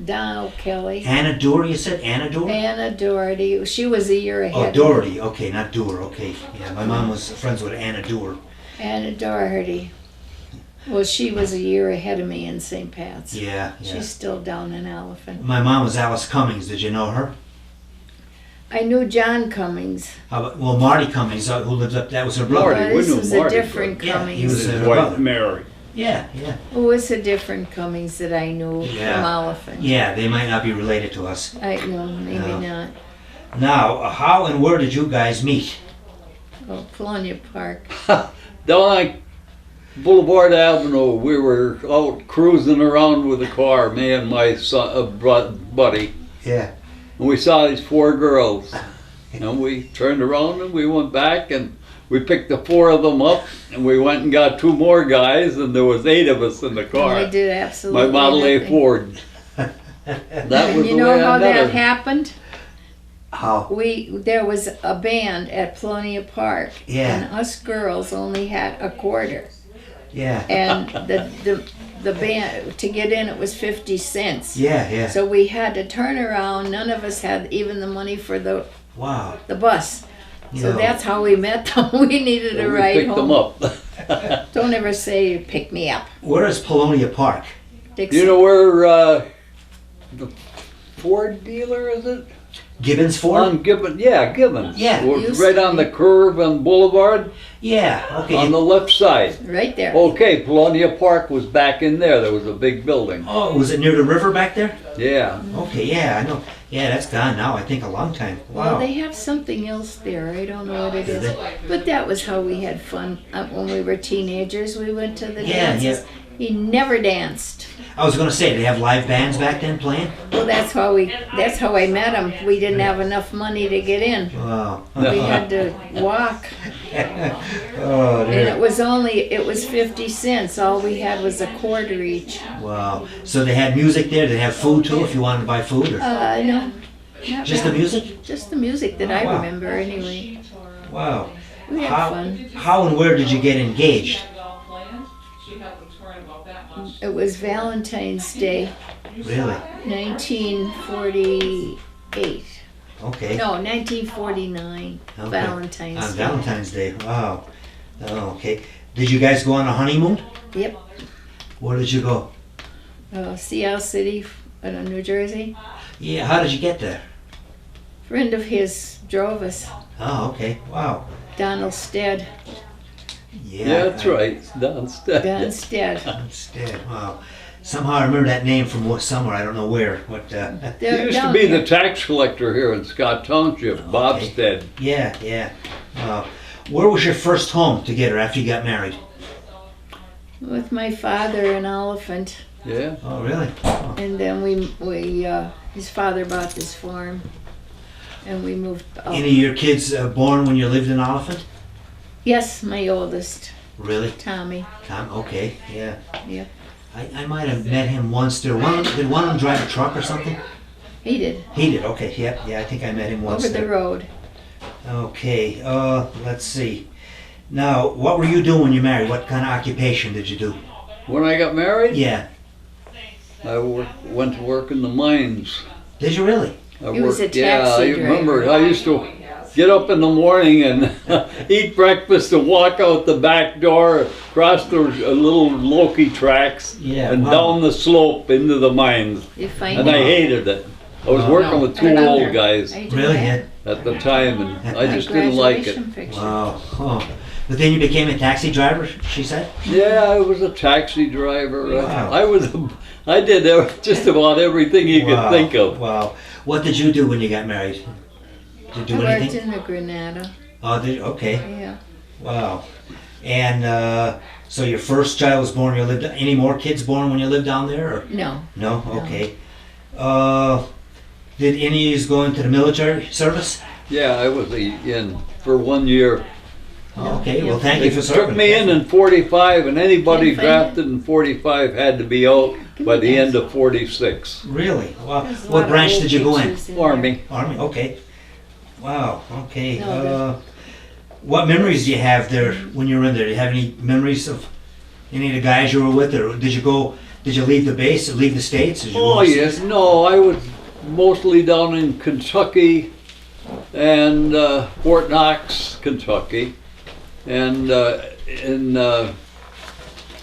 Donald Kelly. Anna Doherty, you said? Anna Doherty? Anna Doherty. She was a year ahead. Oh, of me. Doherty. Okay, not Doer. Okay. Yeah, my mom was friends with Anna Doer. Anna Doherty. Well, she was a year ahead of me in St. Pat's. Yeah, yeah. She's still down in Elephant. My mom was Alice Cummings. Did you know her? I knew John Cummings. How about, well, Marty Cummings, who lived up, that was her brother. Marty, we This knew was Marty a different Yeah, Cummings. he was His her wife brother. Mary. Yeah, yeah. It was a different Cummings that I knew Yeah. from Elephant. Yeah, they might not be related to us. I know, maybe No. not. Now, how and where did you guys meet? Oh, Polonia Park. Down on Boulevard Avenue, we were out cruising around with a car, me and my son, buddy. Yeah. And we saw these 4 girls. And we turned around and we went back and we picked the 4 of them up and we went and got 2 more guys and there was 8 of us in the And car. I did absolutely My Model A nothing. Ford. That And was you the know way how I met that her. happened? How? There was a band at Polonia Park, Yeah. and us girls only had a quarter, Yeah. and the band to get in it was 50 cents. Yeah, yeah. So we had to turn around. None of us had even the money for the Wow. bus. You So know, that's how we met them. We needed a We ride picked home. them up. Don't ever say pick me up. where is Polonia Park? Dixon. You know where the Ford dealer is it? Gibbons Ford? On Gibbons. Yeah, Gibbons. Yeah. We're Used right to on be. the curve on Boulevard Yeah, okay. on the left side. Right there. Okay, Polonia Park was back in there. There was a big building. Oh, was it near the river back there? Yeah. Okay, yeah, I know. Yeah, that's gone now, I think a long time. Well, Wow. they have something else there. I don't know what it Do is. they? But that was how we had fun when we were teenagers. We went to the Yeah, dances. He never danced. I was gonna say, did they have live bands back then playing? Well, that's how I met him. We didn't have enough money to get in. Wow. We had to walk, Oh, and dear. it was 50 cents. All we had was a quarter each. Wow. So they had music there? Did they have food too if you wanted to buy food? Or No, not just the really. music? Just the music that I Wow. remember anyway. Wow. We had How, fun. how and where did you get engaged? It was Valentine's Day, Really? 1948. Okay. No, 1949. Okay. Valentine's On Day. Valentine's Day. Wow. Oh, okay. Did you guys go on a honeymoon? Yep. Where did you go? Sea City, New Jersey. Yeah, how did you get there? Friend of his drove us. Oh, okay. Wow. Donald Stead. Yeah, that's right. Downstairs. Don Stead. Instead, wow. Somehow I remember that name from somewhere. I don't know where. But He They're used to down be here. the tax collector here in Scott Township, Bob Okay. Stead. yeah, yeah. Wow. Where was your first home together after you got married? With my father in Elephant. Yeah. Oh, really? And then his father bought this farm. And we moved up. Any of your kids born when you lived in Oliphant? Yes, my oldest, Really? Tommy. Tom? Okay, yeah. Yep. I might have met him once. Did one of them drive a truck or something? He did. He did. Okay, yeah, yeah. I think I met him once. Over the there. road. Okay. Let's see. Now, what were you doing when you married? What kind of occupation did you do? When I got married, Yeah. I went to work in the mines. Did you really? I He was a worked, yeah, I taxi remember. driver. I used to get up in the morning and eat breakfast and walk out the back door, across the little Loki tracks, Yeah, and wow. down the slope into the mines. You find And I it? hated it. I was Wow. working with two I know. old guys I do Really? that. Yeah. at the time, and I My just didn't like it. graduation picture. Wow. Oh. But then you became a taxi driver, she said? Yeah, I was a taxi driver. Wow. I did just about everything you Wow. could think of. Wow. What did you do when you got married? Did you I do worked anything? in the Granada. Oh, did you? Okay. Yeah. Wow. And so your first child was born, you lived, any more kids born when you lived down there? Or? No. No? Okay. Did any of you go into the military service? Yeah, I was in for 1 year. Okay, well, thank They you for serving. took me in 45, and anybody Can't find drafted in 45 had to be out by the end of 46. Really? Wow. There's a lot What of branch old did you go in? pictures there. Army. Army, okay. Wow, okay. No, What memories do you have there when you were in there? Do you have any memories of any of the guys you were with, or did you leave the base, or leave the States? Did you go Oh overseas? yes, no, I was mostly down in Kentucky and Fort Knox, Kentucky, and in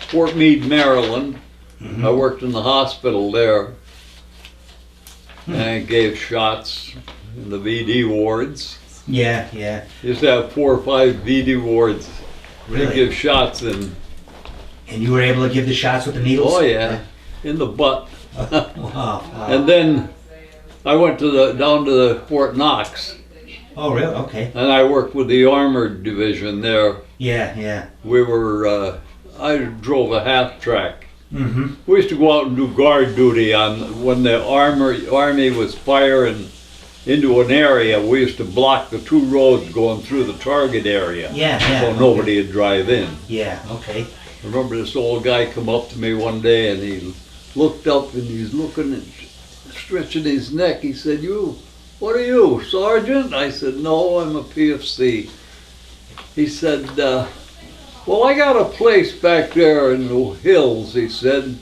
Fort Meade, Maryland. Mhm. I worked in the hospital there and gave shots in the VD wards. Yeah, yeah. Used to have 4 or 5 VD wards to Really? give shots in. And you were able to give the shots with the needles? Oh yeah, in the butt. Wow. Wow. And then I went down to the Fort Knox, Oh, really? Okay. and I worked with the armored division there. Yeah, yeah. We were, I drove a half track. Mm-hmm. We used to go out and do guard duty when the army was firing into an area. We used to block the 2 roads going through the target area, Yeah, yeah. so nobody would drive in. Yeah, okay. I remember this old guy come up to me one day, and he looked up and he's looking and stretching his neck. He said, what are you, Sergeant? I said, no, I'm a PFC. He said, well, I got a place back there in the hills, he said,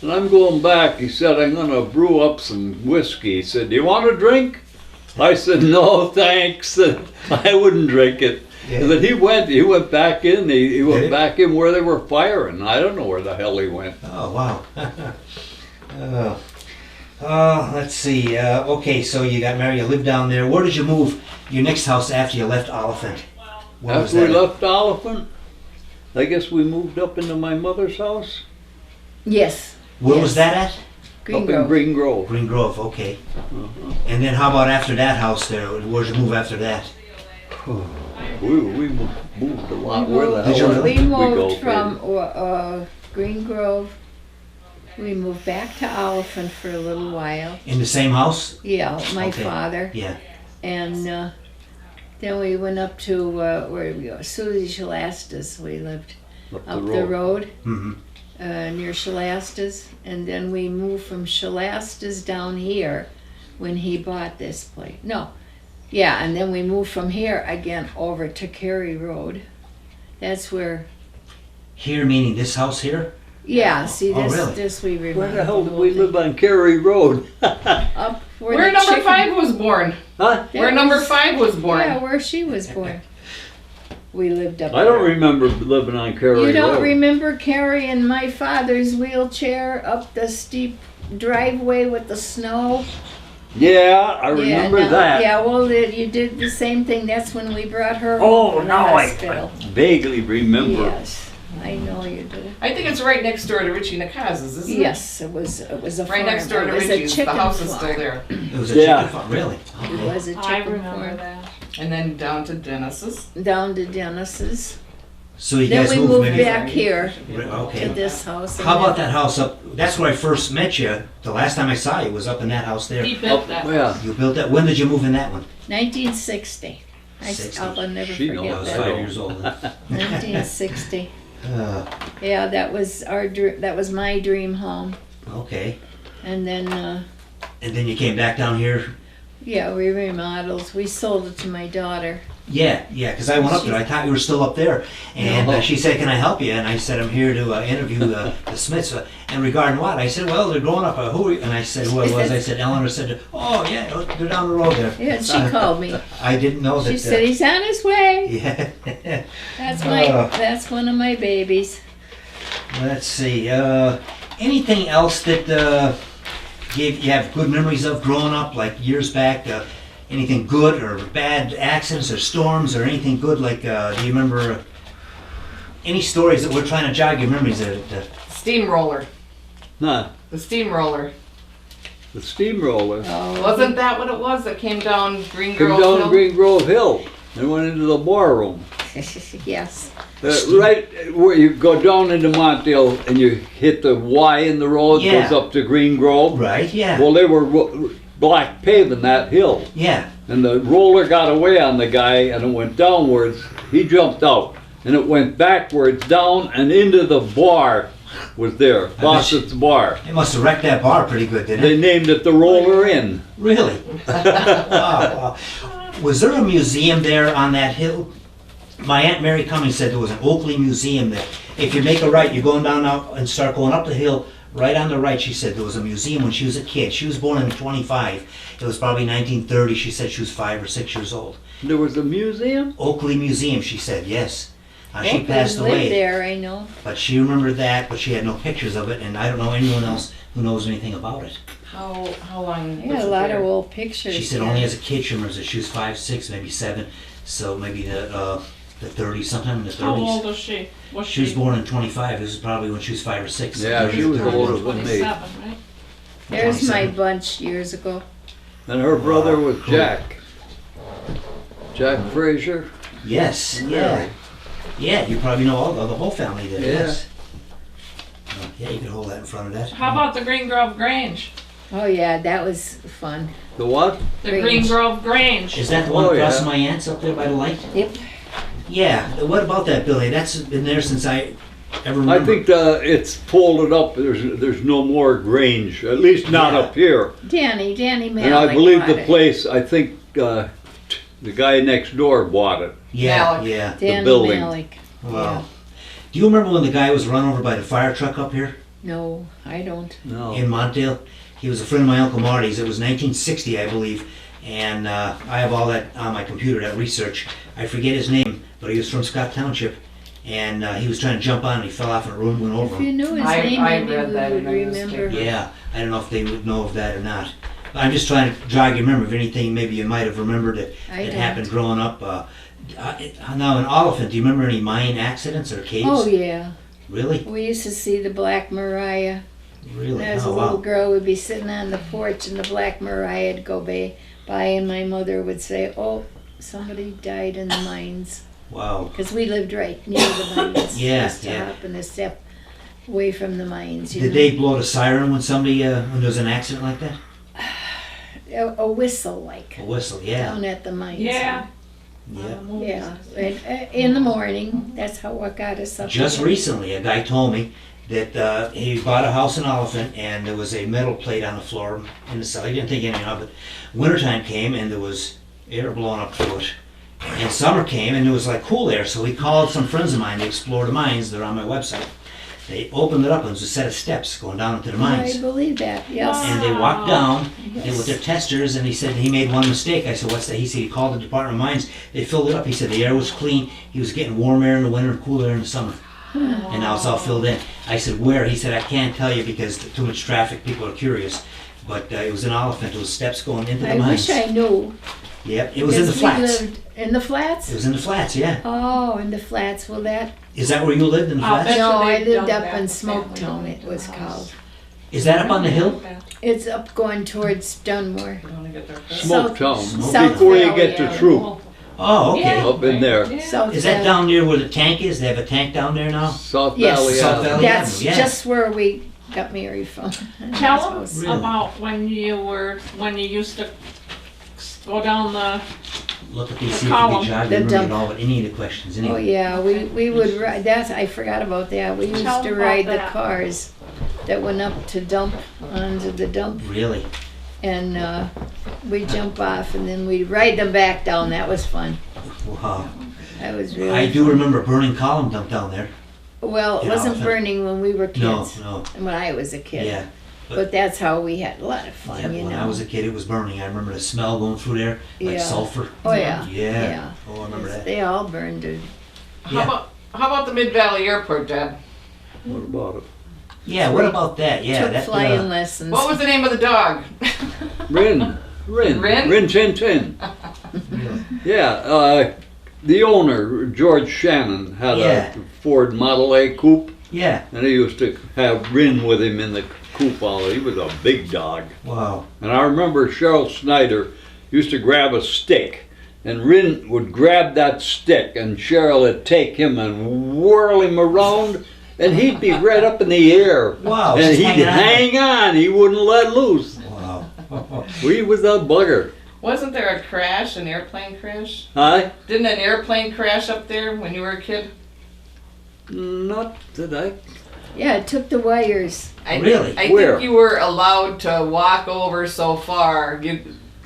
and I'm going back. He said, I'm going to brew up some whiskey. He said, do you want a drink? I said, no, thanks. I wouldn't drink it. And then he went back in. He went back in where they were firing. I don't know where the hell he went. Oh, wow. Let's see. Okay, so you got married, you lived down there. Where did you move your next house after you left Oliphant? Where was After we that? left Oliphant, I guess we moved up into my mother's house Yes. Where yes. was that at? Green up Grove. in Green Grove. Green Grove, okay. And then how about after that house there? Where'd you move after that? We moved a lot. We Where the Did you hell really? We did we go? moved from Green Grove. We moved back to Oliphant for a little while. In the same house? Yeah, my Okay. father. Yeah. And then we went up to, where did we go? Susie Shalasta's. We lived up the road Mm-hmm. Near Shalasta's. And then we moved from Shalasta's down here when he bought this place. No. Yeah, and then we moved from here again over to Cary Road. That's where, Here meaning this house here? yeah, see Oh, this, really? this we remodeled. Where the hell did whole we thing. live on Cary Road? Up where Where the number chicken- 5 was born. Huh? that Where number was- 5 was born. Yeah, where she was born. We lived up I don't there. remember living on Cary Road. You don't remember carrying my father's wheelchair up the steep driveway with the snow? Yeah, I remember no, that. Yeah, well, you did the same thing. That's when we brought her Oh, home from the now I hospital. vaguely remember. Yes, I know you did. I think it's right next door to Ritchie Nakaz's, isn't it? Yes, it was a Right farm. next door to It was a Ritchie's. The chicken house is farm. still there. It was a Yeah. chicken farm, really? It was a I chicken remember farm. that. And then down to Dennis's. Down to Dennis's. So you Then guys we moved maybe... back here to Okay. this house. and How about then- that house up? That's where I first met you. The last time I saw you was up in that house there. He built that. Yeah. You built that. When did you move in that one? 1960. 60. I'll never She I forget was knows. that. 5 years old then. 1960. Yeah, that was that was my dream home. okay. And then, And then you came back down here. yeah, we remodeled. We sold it to my daughter. Yeah, because I went up there. I thought you were still up there. And she said, can I help you? And I said, I'm here to interview the Smiths. And regarding what? I said, well, they're going up. Who are you? And I said, who it was? I said, Eleanor said, oh, yeah, they're down the road there. Yeah, she called me. I didn't know that. She said, he's on his way. Yeah. That's one of my babies. Let's see. Anything else that you have good memories of growing up, like years back? Anything good or bad accidents or storms or anything good? Like, do you remember any stories that we're trying to jog your memories of? Steamroller. Nah, The steamroller. the steamroller Wasn't that what it was that came down Green came Grove down Hill? Green Grove Hill and went into the barroom. Yes. Right where you go down into Montdale and you hit the Y in the road, Yeah. goes up to Green Grove. Right, yeah. Well, they were black paving that hill. Yeah. And the roller got away on the guy and it went downwards. He jumped out and it went backwards down and into the bar was there, Fawcett's Bar. They must have wrecked that bar pretty good, didn't They it? named it the Roller Inn. Really? Wow. Was there a museum there on that hill? My Aunt Mary Cummings said there was an Oakley Museum that if you make a right, you're going down now and start going up the hill, right on the right, she said there was a museum when she was a kid. She was born in 25. It was probably 1930. She said she was 5 or 6 years old. There was a museum? Oakley Museum, she said, yes. She passed Lived away. there, I know. But she remembered that, but she had no pictures of it, and I don't know anyone else who knows anything about it. How long Yeah, was a it lot there? of old pictures. She said yeah. only as a kid she remembers that she was 5, 6, maybe 7, so maybe the 30s, sometime in the 30s. How old was she? She was born in 25. This is probably when she was 5 or 6. Yeah, she was 30 or older 31. than me. 27, right? There's my 27. bunch years ago. And her brother was Cool. Jack. Jack Frazier. Yes, yeah. Yeah, you probably know all the whole family there, Yeah. yes. Yeah, you could hold that in front of that. How about the Green Grove Grange? Oh yeah, that was fun. The what? The Grange. Green Grove Grange. Is that the one Oh, across yeah. from my aunt's up there by the light? Yep. Yeah, what about that building? That's been there since I ever remember. I think it's folded up. There's no more Grange, at least not Yeah. up here. Danny Malik. And I believe bought the it. place, I think the guy next door bought it. Yeah, Malik. yeah. Danny building. Malik. Wow. Do you remember when the guy was run over by the fire truck up here No, I don't. No. in Montdale? He was a friend of my Uncle Marty's. It was 1960, I believe. And I have all that on my computer, that research. I forget his name, but he was from Scott Township. And he was trying to jump on and he fell off and a room went over If you him. knew his I name, read maybe we that would in the remember. newspaper. Yeah, I don't know if they would know of that or not. But I'm just trying to jog your memory of anything maybe you might have remembered that I that don't. happened growing up. Now in Oliphant, do you remember any mine accidents or caves? Oh yeah, Really? we used to see the Black Mariah. Really? As a Oh, little wow. girl, we'd be sitting on the porch and the Black Mariah would go by and my mother would say, "Oh, somebody died in the mines," Wow. because we lived right near the mines. Yeah, Just a yeah. hop and a step away from the mines. You Did know? they blow the siren when somebody when there was an accident like that? A whistle like A whistle, yeah. down at the mines. Yeah. Yeah. Yeah, and, in the morning. That's how what got us up. Just again. recently, a guy told me that he bought a house in Oliphant and there was a metal plate on the floor in the cellar. He didn't think anything of it. Wintertime came and there was air blowing up through it. And summer came and it was like cool air, so he called some friends of mine to explore the mines. They're on my website. They opened it up and it was a set of steps going down into the I mines. believe that. Yes. And they walked down Yes. and with their testers, and he said he made one mistake. I said, what's that? He said he called the Department of Mines. They filled it up. He said the air was clean. He was getting warm air in the winter and cool air in the summer. And now it's all filled in. I said, where? He said, I can't tell you because too much traffic. People are curious. But it was in Oliphant. It was steps going into the I mines. wish I knew. Yep, it was in the because we flats. lived in the flats. It was in the flats, yeah. Oh, in the flats. Well, that. Is that where you lived, in the I'll flats? bet No, you I they've lived done up that in with family Smoketown. going It to was the called. house. Is that up on the hill? It's up going towards Dunmore. You wanna get their first- Smoketown. South Before you Valley, get to yeah. Troop, Oh, okay. Yeah. up in there. Yeah. South Is that Valley. down near where the tank is? They have a tank down there now? South Yes. Valley South Avenue. Valley. That's Yeah. just where we got married from. Tell them Really? about when you used to go down the, Look at these, The see if you column. can jog The your memory dump. at all, but any of the questions, Oh anyway. yeah, we would ride. That's I forgot about that. We used Tell to about ride the that. cars that went up to dump onto the dump, Really? and we jump off, and then we'd ride them back down. That was fun. Wow. That was really I do fun. remember burning column dump down there. Well, it You wasn't know, burning when we were kids. No. When I was a kid. Yeah. But that's how we had a lot of fun, Yeah, you when know. I was a kid, it was burning. I remember the smell going through there, like Yeah. sulfur. Oh, yeah. Yeah. Oh, I remember that. They all burned it. How about the Mid Valley Airport, Dad? What about it? Yeah, what about that? Yeah, Took that. flying lessons. What was the name of the dog? Rin. Rin? Tin Tin. Yeah, the owner, George Shannon, had Yeah. a Ford Model A coupe, Yeah. and he used to have Rin with him in the coupe. He was a big dog. Wow. And I remember Cheryl Snyder used to grab a stick, and Rin would grab that stick, and Cheryl would take him and whirl him around, and he'd be right up in the air. Wow. And just he'd hanging on. hang on, he wouldn't let loose. Wow. We was a bugger. Wasn't there a crash, an airplane crash? Huh? Didn't an airplane crash up there when you were a kid? Not that I. Yeah, it took the wires. Really? I Where? think you were allowed to walk over so far.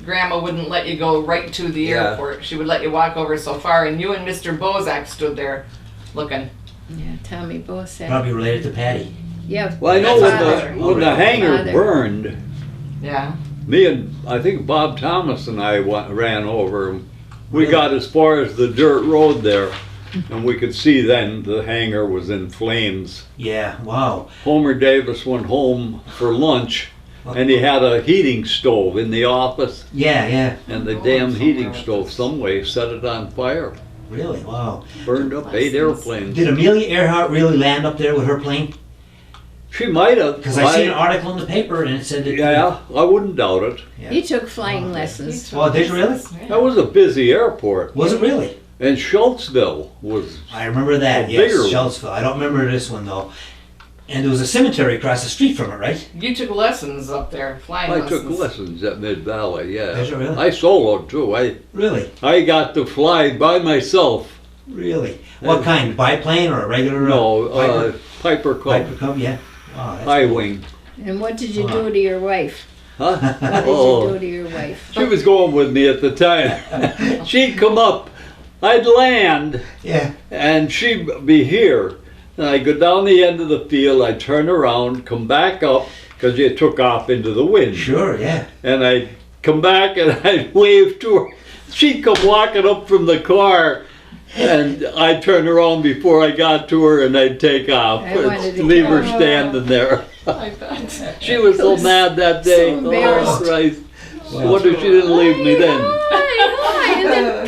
Grandma wouldn't let you go right to the Yeah. airport. She would let you walk over so far, and you and Mr. Bozak stood there looking. Yeah, Tommy Bossack. Probably related to Patty. Yeah. Well, I know Father. when the hangar Father. burned, Yeah. me and I think Bob Thomas and I ran over. We got as far as the dirt road there, and we could see then the hangar was in flames. Yeah. Wow. Homer Davis went home for lunch, and he had a heating stove in the office, Yeah. and the damn heating stove some way set it on fire. Really? Wow. Burned up 8 airplanes. Did Amelia Earhart really land up there with her plane? She might have. Because I seen an article in the paper and it said that. Yeah, I wouldn't doubt it. He took flying lessons. Oh, did you really? That was a busy airport. Was it really? And Schultzville was. I remember that. A Yes, bigger one. Sheltsville. I don't remember this one though. And there was a cemetery across the street from it, right? You took lessons up there, flying I lessons. took lessons at Mid Valley, yeah. Did you really? I soloed too. Really? I got to fly by myself. Really? What kind? Biplane or a regular? No, Piper? Piper Cub, Piper Cub, yeah. Wow, that's high cool. wing. And what did you do to your wife? Huh? What did Oh, you do to your wife? she was going with me at the time. She'd come up, I'd land, Yeah. and she'd be here. And I'd go down the end of the field, I'd turn around, come back up, because you took off into the wind. Sure, yeah. And I'd come back and I'd wave to her. She'd come walking up from the car, and I'd turn around before I got to her, and I'd take off. I wanted to Leave her go. standing there. I bet. She was so mad that day. So embarrassed. Oh, Christ. Wonder she didn't leave me then. Hi, and then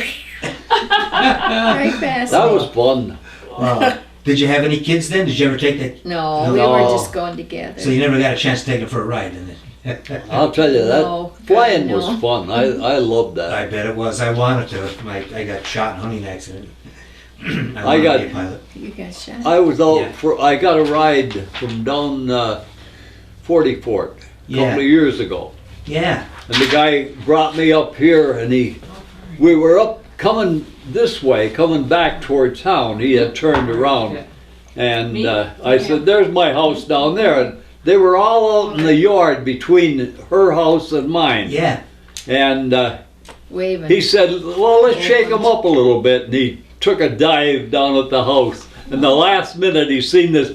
right past That me. was fun. Wow. Did you have any kids then? Did you ever take that? No, we No. were just going together. So you never got a chance to take it for a ride, did it? I'll tell you, that No, flying God, was no. fun. I loved that. I bet it was. I wanted to. I got shot in a hunting accident. I I wanted got- to be a pilot. You got shot. I was out Yeah. I got a ride from down 44th a Yeah. couple of years ago. Yeah. And the guy brought me up here, and we were up coming this way, coming back towards town. He had turned around, and I said, "There's my house down there." And they were all out in the yard between her house and mine. Yeah. And Waving. he said, "Well, let's shake him up a little bit." And he took a dive down at the house. And the last minute, he seen this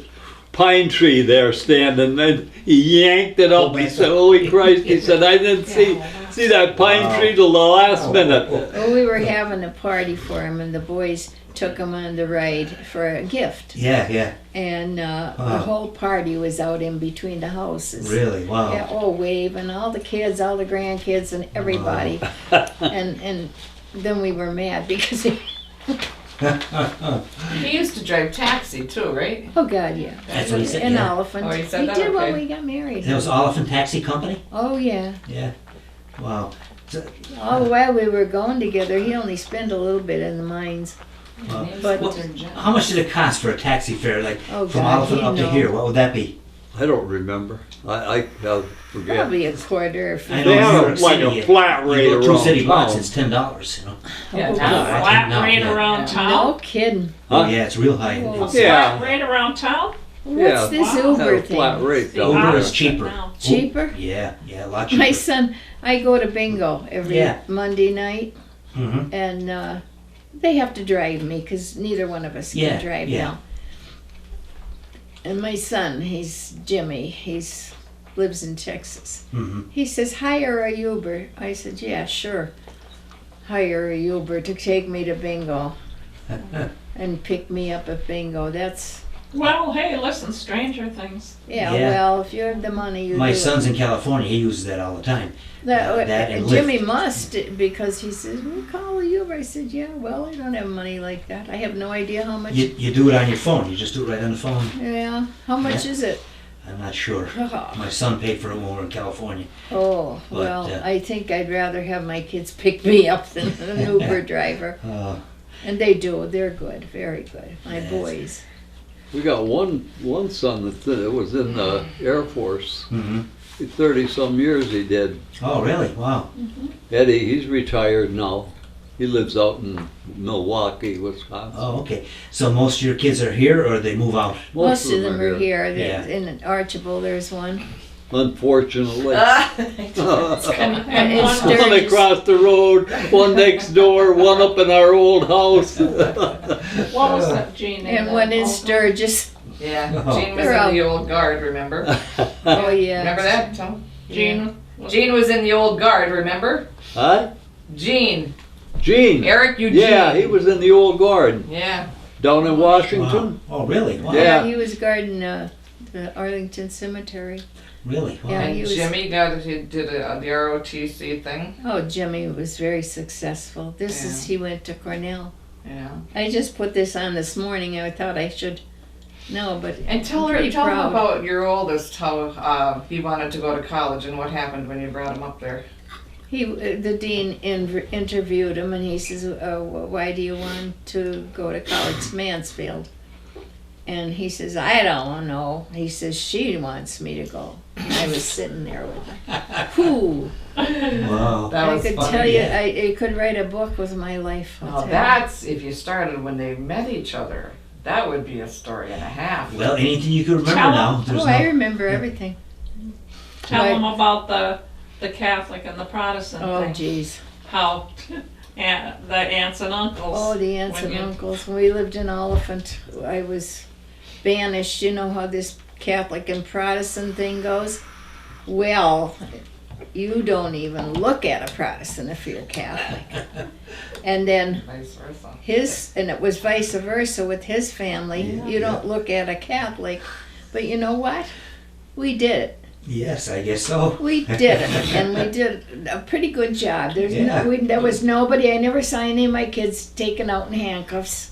pine tree there standing, and he yanked it up. He said, "Holy Christ!" He said, "I didn't see that pine tree till the last minute." Well, we were having a party for him, and the boys took him on the ride for a gift. Yeah. Yeah. And the Wow. whole party was out in between the houses. Really? Wow. Yeah, all waving, all the kids, all the grandkids, and everybody. and then we were mad because he, He used to drive taxi too, right? oh God, yeah. That's what he said, An yeah. elephant. Oh, he said that? did when Okay. we got married. That was Oliphant Taxi Company? Oh yeah. Yeah. Wow. So, All the while we were going together, he only spent a little bit in the mines. But how much did it cost for a taxi fare, like Oh, from God, Oliphant you up to know. here? What would that be? I don't remember. I forget. probably a quarter or I 50. know They New have York like City, a flat rate you go through around city lots, town. it's $10. You know. Yeah, Oh, now- I think Flat now, rate yeah. around town? No kidding. Oh Huh? yeah, it's real high. Whoa. It's- Yeah. Flat rate around town? What's Yeah. this Wow. Had Uber a flat thing? rate The down Uber there. is cheaper. now. Cheaper? Yeah, a lot cheaper. My son, I go to bingo every Yeah. Monday night, Mm-hmm. and They have to drive me because neither one of us can Yeah, drive yeah. now. And my son, he's Jimmy, lives in Texas. Mm-hmm. He says, hire a Uber. I said, yeah, sure. Hire a Uber to take me to bingo and pick me up at bingo. That's, Well, hey, listen, stranger things. yeah, Yeah. well, if you have the money, you My do son's it. in California. He uses that all the time. That and Jimmy Lyft. must, because he says, we'll call a Uber. I said, yeah, well, I don't have money like that. I have no idea how much. You do it on your phone. You just do it right on the phone. Yeah, how much Yeah. is it? I'm not sure. Oh. My son paid for it when we were in California. Oh, But, well, uh, I think I'd rather have my kids pick me up than an Uber driver. And they do, they're good, very good, my Yes. boys. We got one son that was in the Air Force. Mm-hmm. 30-some years he did. Oh, really? Wow. Eddie, he's retired now. He lives out in Milwaukee, Wisconsin. Oh, okay. So most of your kids are here, or they move out? Most of them are here. Yeah. In Archibald, there's one. Unfortunately. And And one, Sturgis. One across the road, one next door, one up in our old house. what was that Gene name? And one in Oh, Sturgis. Yeah, Oh. Gene was They're in out. the old guard, remember? Oh, yeah. Remember that, Tom? Gene. Gene was in the old guard, remember? Huh? Gene. Gene. Eric Eugene. Yeah, he was in the old guard Yeah. down in Washington. Wow. Oh, really? Wow. Yeah. He was guarding the Arlington Cemetery. Really? Wow. Yeah. And he was- Jimmy he did the ROTC thing. Oh, Jimmy was very successful. He went to Cornell. Yeah. I just put this on this morning. I thought I should know, but And tell I'm him pretty proud. about your oldest, how he wanted to go to college and what happened when you brought him up there. The dean interviewed him, and he says, "Why do you want to go to college, Mansfield?" And he says, "I don't know." He says, "She wants me to go." And I was sitting there with him. Whew. Wow. That I was could funny. tell you, Yeah. I could write a book with my life. I'll Now tell you. that's if you started when they met each other. That would be a story and a half. Well, anything you can remember Tell now. There's Oh, no... I remember everything. Tell Right. them about the Catholic and the Protestant Oh, thing. geez. How the aunts and uncles. Oh, the aunts when and you- uncles. When we lived in Oliphant, I was banished. You know how this Catholic and Protestant thing goes? Well, you don't even look at a Protestant if you're Catholic. And then Vice versa. and it was vice versa with his family. Yeah. You don't look at a Catholic. But you know what? We did it. Yes, I guess so. We did it, and we did a pretty good job. Yeah. There was nobody. I never saw any of my kids taken out in handcuffs.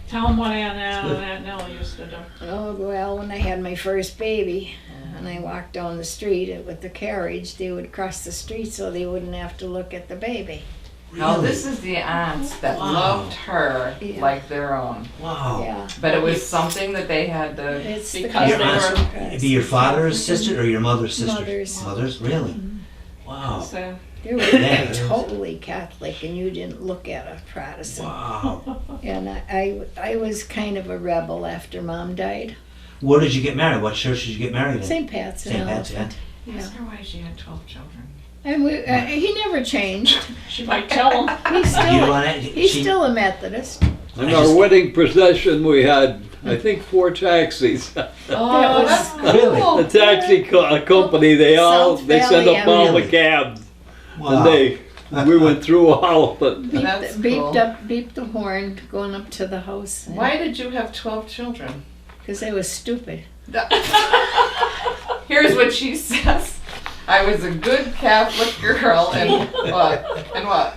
Tell them what Aunt Ann and Aunt Nell used to do. Oh well, when I had my first baby, and I walked down the street with the carriage, they would cross the street so they wouldn't have to look at the baby. Now this is the aunts that Wow. loved her Yeah. like their own. Wow. Yeah, But it was something that they had to. it's the Because Your they aunts, were- Catholic be your father's sister or your mother's sister? Mothers. Mothers, really? Wow. So, They were Yeah. totally Catholic, and you didn't look at a Protestant. Wow. And I was kind of a rebel after Mom died. Where did you get married? What church did you get married in? St. Pat's in St. Pat's, yeah. Elephant. Yeah. Ask her why she had 12 children. And he never changed. she might tell them. He's You still want it? he's She- still a Methodist. In I our just- wedding procession, we had, I think, 4 taxis. Oh, was- that's Really? cool. The taxi company, they South sent Valley up all the Ambulance. cabs, Wow. and we went through all of it. That's Beeped the horn going up to the house. Why did you have 12 children? Because I was stupid. Here's what she says. I was a good Catholic girl and what? And what?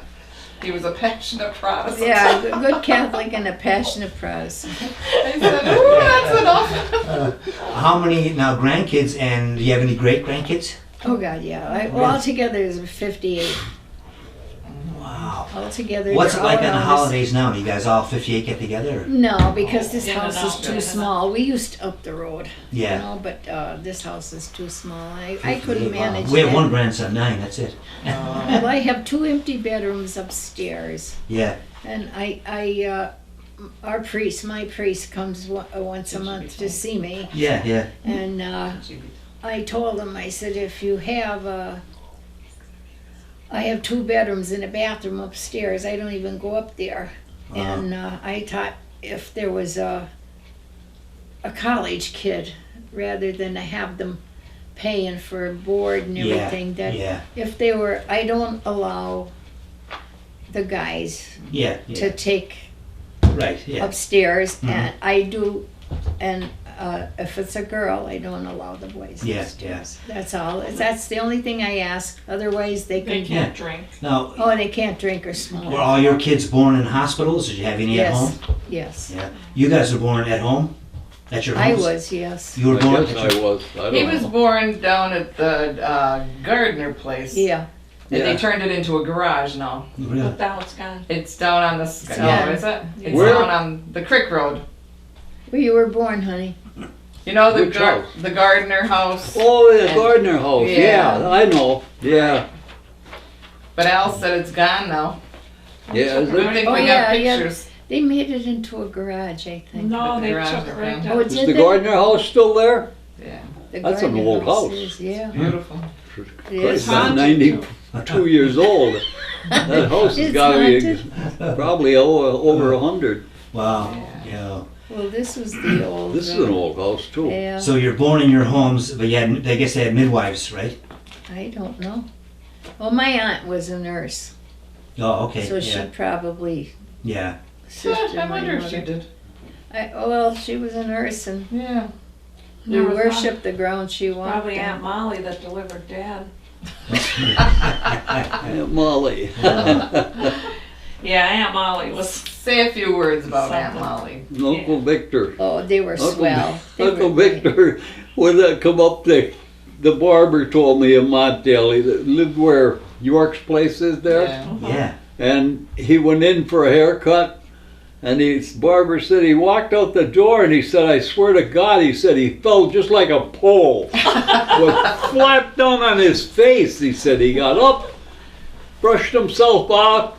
He was a passionate Protestant. Yeah, a good Catholic and a passionate Protestant. I said, ooh, that's enough. How many now grandkids, and do you have any great grandkids? Oh God, yeah. Really? Altogether there's 58. Wow. Altogether. What's it they're like all on the eldest. holidays now? Do you guys all 58 get together? Or? No, because this In and house is out, too in and small. We used to up the road. You Yeah. know, but this house is too small. I couldn't manage We have that. one grandson, 9, that's it. Well, I have 2 empty bedrooms upstairs. Yeah. And my priest comes once a month to see me. Yeah, yeah. And I told him, I said, if you have, I have 2 bedrooms and a bathroom upstairs. I don't even go up there. And I thought if there was a college kid, rather than to have them paying for board and Yeah, everything, that yeah, if they were, I don't allow the guys yeah, to yeah, take right, yeah. upstairs, Mhm. and I do, and if it's a girl, I don't allow the boys Yeah, upstairs. That's all. That's the only thing I ask. Otherwise, they They can. can't drink. Now, Oh, they can't drink or smoke. were all your kids born in hospitals? Did you have any at home? Yes. Yeah. You guys were born at home? At your I homes? was, yes. You were I born guess at your... I was. I don't He was know. born down at the Gardner place. Yeah. And Yeah. they turned it into a garage now. Really? But now it's gone. It's down on the, gone. is it? It's Where? down on the Creek Road. Where you were born, honey. You know Which house? the Gardner house? Oh, the And- Gardner house. Yeah. Yeah, I know. Yeah. But Al said it's gone now. Yeah, is I it? think Oh, we yeah, got yeah. pictures. They made it into a garage, I think. No, the they garage, took it right okay. down. Oh, Is did the they? Gardner house still there? Yeah. The That's an Gardner old house. is, yeah. Beautiful. It Christ, is. that's Haunted, 92 years old. That house has It's got to be haunted. probably over 100. Wow. Yeah. Yeah. Well, this was the old. This is an old house too. Yeah. So you're born in your homes, but you had, I guess they had midwives, right? I don't know. Well, my aunt was a nurse, Oh, okay. so she Yeah. probably Yeah. assisted I my wonder if she mother. did. Well, she was a nurse, and Yeah. we There was worshipped the ground she walked Probably on. Aunt Molly that delivered Dad. Aunt Molly. Yeah, Aunt Molly was. Say a few words about Aunt Something. Molly. Uncle Victor. Oh, they were Uncle, swell. They Uncle were great. Victor, when I come up the barber told me in Montdale, he lived where York's place is there. Yeah. Yeah. And he went in for a haircut, and his barber said he walked out the door, and he said, I swear to God, he said he felt just like a pole. Was flat down on his face. He said he got up, brushed himself off,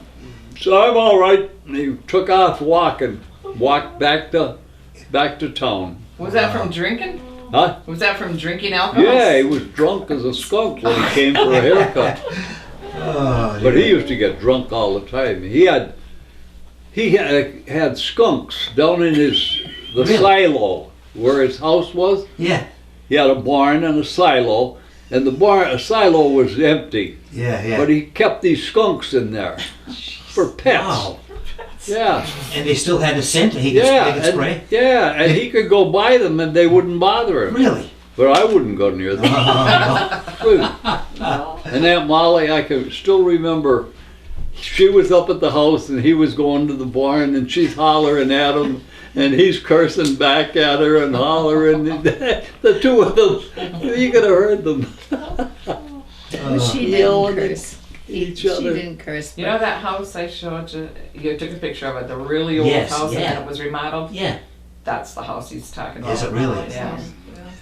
said, I'm all right. And he took off walking, walked back to town. Was that from drinking? Huh? Was that from drinking alcohol? Yeah, he was drunk as a skunk when he came for a haircut. Oh, But he used to get drunk all the time. He had skunks down in the Really? silo where his house was. Yeah. He had a barn and a silo, and a silo was empty. Yeah. Yeah. But he kept these skunks in there for pets. Wow. Yeah, And they still had the scent. He could, yeah, they could spray. and, yeah, and he could go by them and they wouldn't bother him. Really? But I wouldn't go near them. And Aunt Molly, I can still remember, she was up at the house and he was going to the barn and she's hollering at him and he's cursing back at her and hollering. The two of them, you could have heard them. Well, she Yelling didn't at curse. each She other. didn't curse. You know that house I showed you? You took a picture of it, the really old Yes, house, yeah. and then it was remodeled? Yeah. That's the house he's talking about. Is it really? Yeah.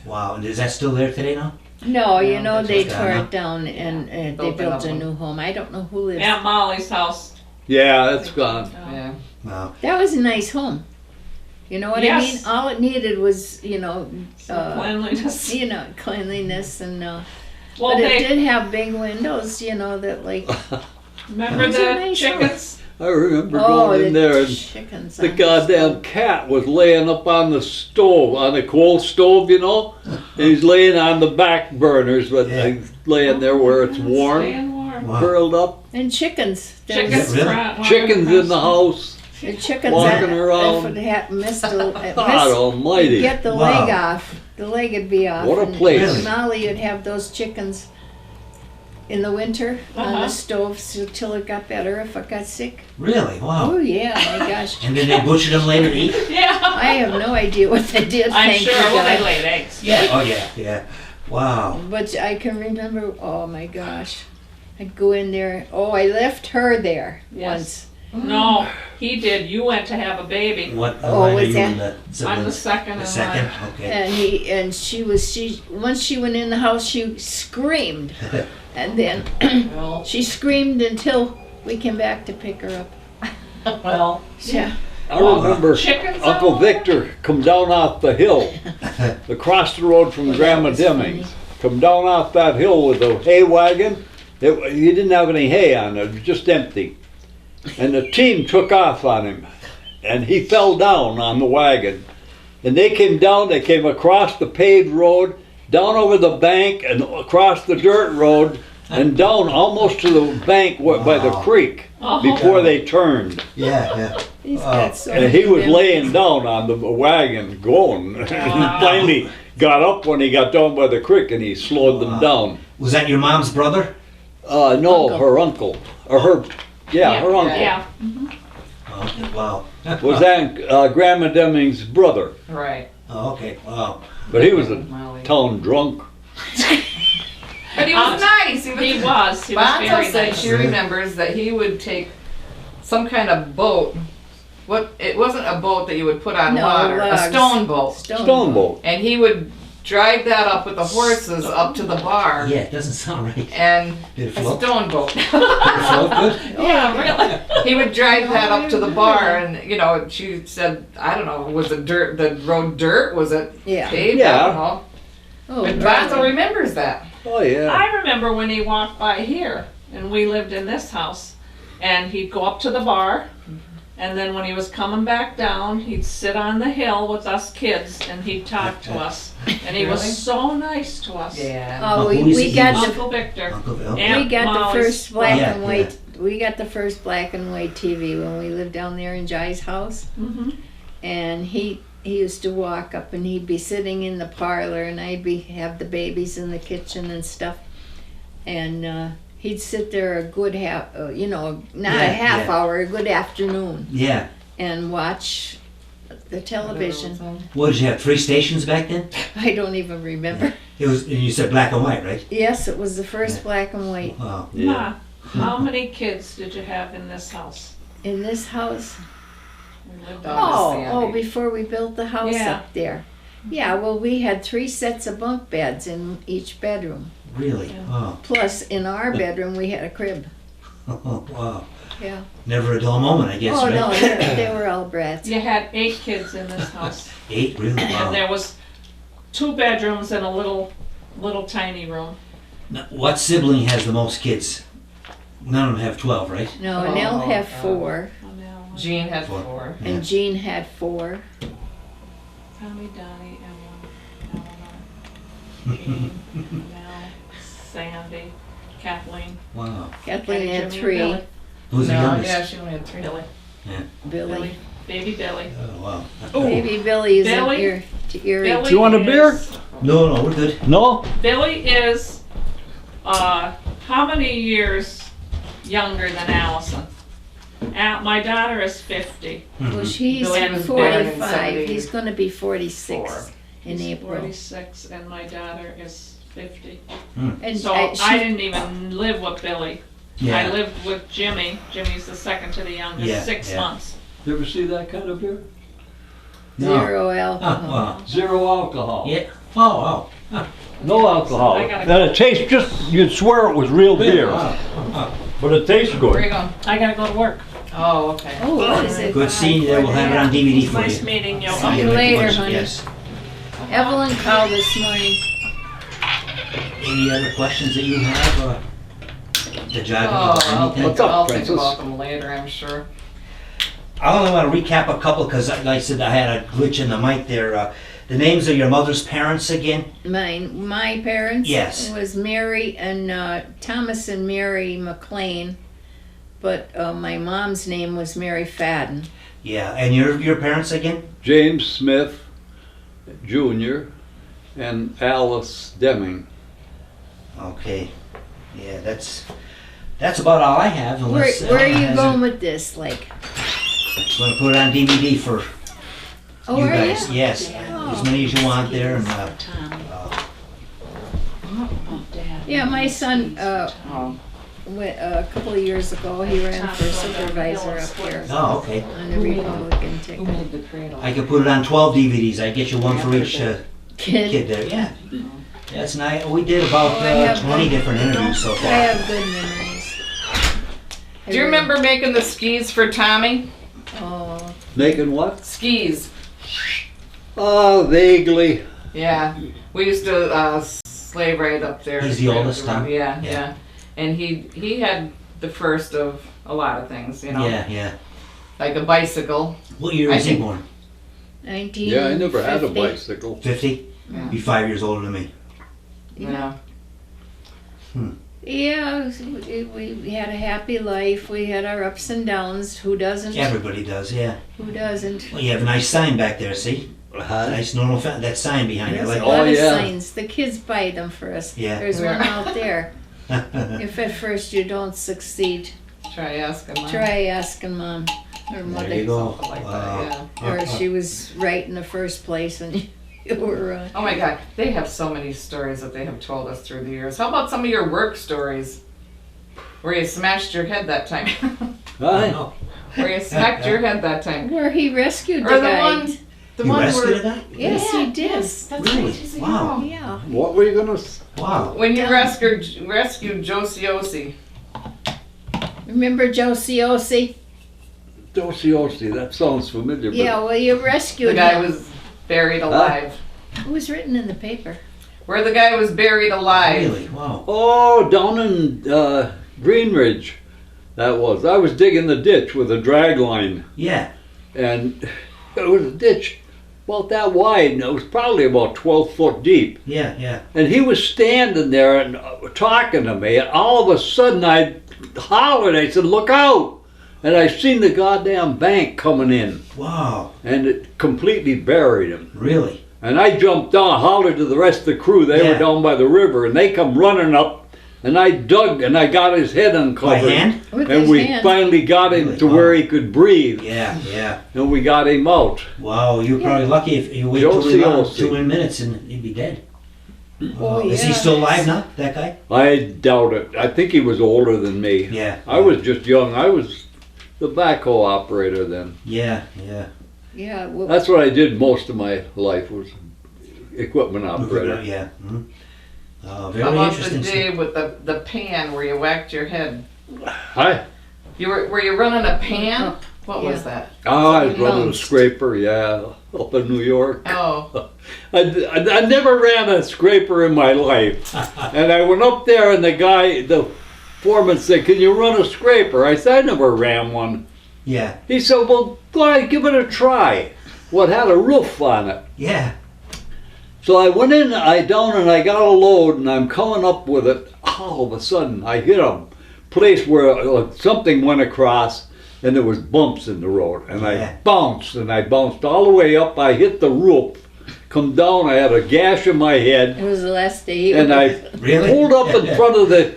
Wow. And is that still there today now? No, you know, that's they what's tore gone it down and they Built built another a one. new home. I don't know who lives. Aunt Molly's house. Yeah, that's gone. Yeah. Wow. That was a nice home. You know what I mean? Yes. All it needed was, Cleanliness. cleanliness and. Well, But it they did have big windows, that like. remember It was a the nice chickens. I remember Oh, going in there and chickens. the on goddamn stove. cat was laying up on the stove, on the coal stove, He's laying on the back burners, but Yeah. he's laying there where it's warm, Staying warm. Wow. curled up. And chickens. There was- Chickens. Really? running Chickens in the across- house. The chickens Walking that, around. if it had missed, God almighty. get the Wow. leg off. The leg would be off. What a and place. Really? Molly would have those chickens in the winter on Uh-huh. the stove till it got better if it got sick. Really? Wow. Oh yeah, my gosh. And then they butchered them later to eat? Yeah. I have no idea what they did. I'm thank sure you, well, they God. laid eggs. Yeah. Oh, yeah. Yeah. Wow. But I can remember, oh my gosh. I'd go in there. Oh, I left her there Yes. No, he did. You went to have a baby. What Oh, line are was you that- in the I'm the siblings? second The in second? line. Okay. and she once she went in the house she screamed. And then Well, she screamed until we came back to pick her up. well, Yeah. I remember chickens. Uncle all Victor come down off the hill, across the road from Well, Grandma that was Deming's. Come down off that hill with a hay wagon. He didn't have any hay on it, it was just empty. And the team took off on him. and he fell down on the wagon. And they came down, they came across the paved road, down over the bank and across the dirt road and down almost to the bank by the creek before they turned. Yeah. He's got so And he many was memories. laying down on the wagon going. And finally got up when he got down by the creek and he slowed them down. Was that your mom's brother? No, Uncle. her uncle. Or her, her uncle. Yeah. Okay, wow. Was that Grandma Deming's brother. Right. Oh, okay, wow. But he was a Molly. town drunk. But he was nice. He was Bonzo very said nice. she remembers that he would take some kind of boat. It wasn't a boat that you would put on No, water. A logs. stone boat. Stone boat. And he would drive that up with the horses up to the bar. Yeah, it doesn't sound right. And Did it a float? stone boat. Did it float good? Yeah, really. He would drive that up to the bar, and she said, I don't know, was it dirt? The road dirt? Was it Yeah. paved? Yeah. I don't know. Oh, But really? Bonzo remembers that. Oh, yeah. I remember when he walked by here, and we lived in this house, and he'd go up to the bar, and then when he was coming back down, he'd sit on the hill with us kids, and he'd talk to us. And he Really? was so nice to us. Yeah. Oh, Uncle we Weezy, got he the Uncle Victor. Uncle Bill? Yeah. we got the Molly's first black Yeah, and white. We got the first black and white TV when we lived down there in Jai's house, Mm-hmm. and he used to walk up and he'd be sitting in the parlor, and I'd have the babies in the kitchen and stuff, and he'd sit there a good half, not Yeah, a half yeah. hour, a good afternoon, Yeah. and watch the television. What did you have? 3 stations back then? I don't even remember. It was. And you said black and white, right? Yes, it was the first black and white Wow. Ma, how many kids did you have in this house? in this house. We lived Oh. on Oh, before we built the house Yeah. up there. Yeah, well, we had 3 sets of bunk beds in each bedroom. Really? Yeah. Oh. Plus, in our bedroom, we had a crib. Oh, wow. Yeah. Never a dull moment, I guess, Oh, right? no, they were all brats. You had 8 kids in this house. 8, really? And Wow. there was 2 bedrooms and a little tiny room. Now, what sibling has the most kids? None of them have 12, right? No, and they'll Oh, have God. 4, Oh, no. Jean had 4. 4. Yeah. and Jean had 4. Tommy, Donnie, Emma, Eleanor, Jean, Mel, Sandy, Kathleen. Wow. Kathleen had Jimmy, 3. Billy, Who's the No, youngest? yeah, she only had 3. Billy, Billy. baby Billy. Oh, wow. Baby Billy is Billy? your Billy Do you want a beer? is- No, we're good. No? Billy is, how many years younger than Allison? My daughter is 50. Well, she's Billy was born in 45. 70. He's going to be 46 in He's April. 46 and my daughter is 50. And So I- she- I didn't even live with Billy. I Yeah. lived with Jimmy. Jimmy's the second to the youngest, Yeah, 6 yeah. months. You ever see that kind of beer? No. 0 Oh, alcohol. wow. Zero alcohol. Yeah. Oh, wow. No alcohol. I gotta And it tastes just, you'd swear it was real beer. Wow. But it tastes Where are you good. going? I gotta go to work. Oh, okay. Oh, what is it? Good seeing you there. We'll have it on DVD for Nice you. meeting you. See you later, honey. Yes. Evelyn called this morning. Any other questions that you have? To jog Oh, about I'll, anything? What's up, I'll think Princess? about them later, I'm sure. I only want to recap a couple because, like I said, I had a glitch in the mic there. The names of your mother's parents again? My parents. Yes. Was Mary and Thomas and Mary McLean, but my mom's name was Mary Fadden. Yeah. And your parents again? James Smith Jr. and Alice Deming. Okay. Yeah, that's about all I have. Where Unless are Ellen you has going with this? Like, I'm going to put it on DVD for oh, you are guys. you? Yes. As many as you want there. And Yeah, my son. Oh. A couple of years ago, he ran for supervisor up here oh, okay. on the Republican Who ticket. made the cradle? I could put it on 12 DVDs. I get you one for each Kid, kid there. Yeah. That's nice. We did about Oh, I have 20 different interviews so I far. have good memories. Do you remember making the skis for Tommy? Oh, Making what? Skis. Vaguely. Yeah. We used to sleigh ride up there. He's the oldest, Tom? Yeah, Yeah. yeah. And he had the first of a lot of things, you know. Yeah, yeah. like a bicycle. What year I was he think- born? 1950. Yeah, I never had a bicycle. 50? Yeah. Be 5 years older than me. Yeah. Yeah, we had a happy life. We had our ups and downs. Who doesn't? Everybody does, yeah. Who doesn't? Well, you have a nice sign back there, see? Nice normal, that sign behind it. There's Like, a lot Oh, of yeah. signs. The kids buy them for us. Yeah. There's one out there. If at first you don't succeed, Try asking Mom. try asking Mom or there Mother. you go. Something like that, yeah. Or she was right in the first place and you were. Oh my God, they have so many stories that they have told us through the years. How about some of your work stories? Where you smashed your head that time. Huh? Where you smacked your head that time. Where he rescued Or the the guy. one, the You one rescued where. a guy? Yes, he did. Yes, that's Really? right. He's a Wow. hero. Yeah. What were you gonna? Wow. When you Yeah. rescued Josie. Remember Josie? Dosiosi, that sounds familiar. but- Yeah, well, you The rescued guy him. was buried alive. It was written in the paper. Where the guy was buried alive. Really? Wow. Oh, down in Greenridge, that was. I was digging the ditch with a drag line, Yeah. and it was a ditch about that wide, and it was probably about 12 foot deep. Yeah, yeah. And he was standing there and talking to me, and all of a sudden I hollered. I said, "Look out!" And I seen the goddamn bank coming in, Wow. and it completely buried him. Really? And I jumped down, hollered to the rest of the crew. They Yeah. were down by the river, and they come running up, and I dug, and I got his head By uncovered. hand? With And his we hand. finally got him Really? to where he could breathe, Yeah, yeah. and we got him out. Wow, you're probably lucky if you wait Josie, 2 minutes and he'd be dead. Oh, Is he yeah. still alive now, that guy? I doubt it. I think he was older than me. Yeah. I was just young. I was the backhoe operator then. Yeah, yeah. Yeah, well, That's what I did most of my life, was equipment operator. Yeah. Mhm. How Very about interesting. the day with the pan where you whacked your head? Hi. Were you running a pan? What was Yeah. that? Oh, I was Something running a bounced. scraper, yeah, up in New York. Oh, I never ran a scraper in my life. And I went up there and the foreman said, "Can you run a scraper?" I said, "I never ran one." Yeah, He said, "Well, go ahead, give it a try." Well, it had a roof on it. yeah. So I went in, I got a load, and I'm coming up with it. All of a sudden, I hit a place where something went across, and there was bumps in the road. And Yeah. I bounced all the way up. I hit the roof, come down, I had a gash in my head. it was the last day. And I Really? pulled up in front of the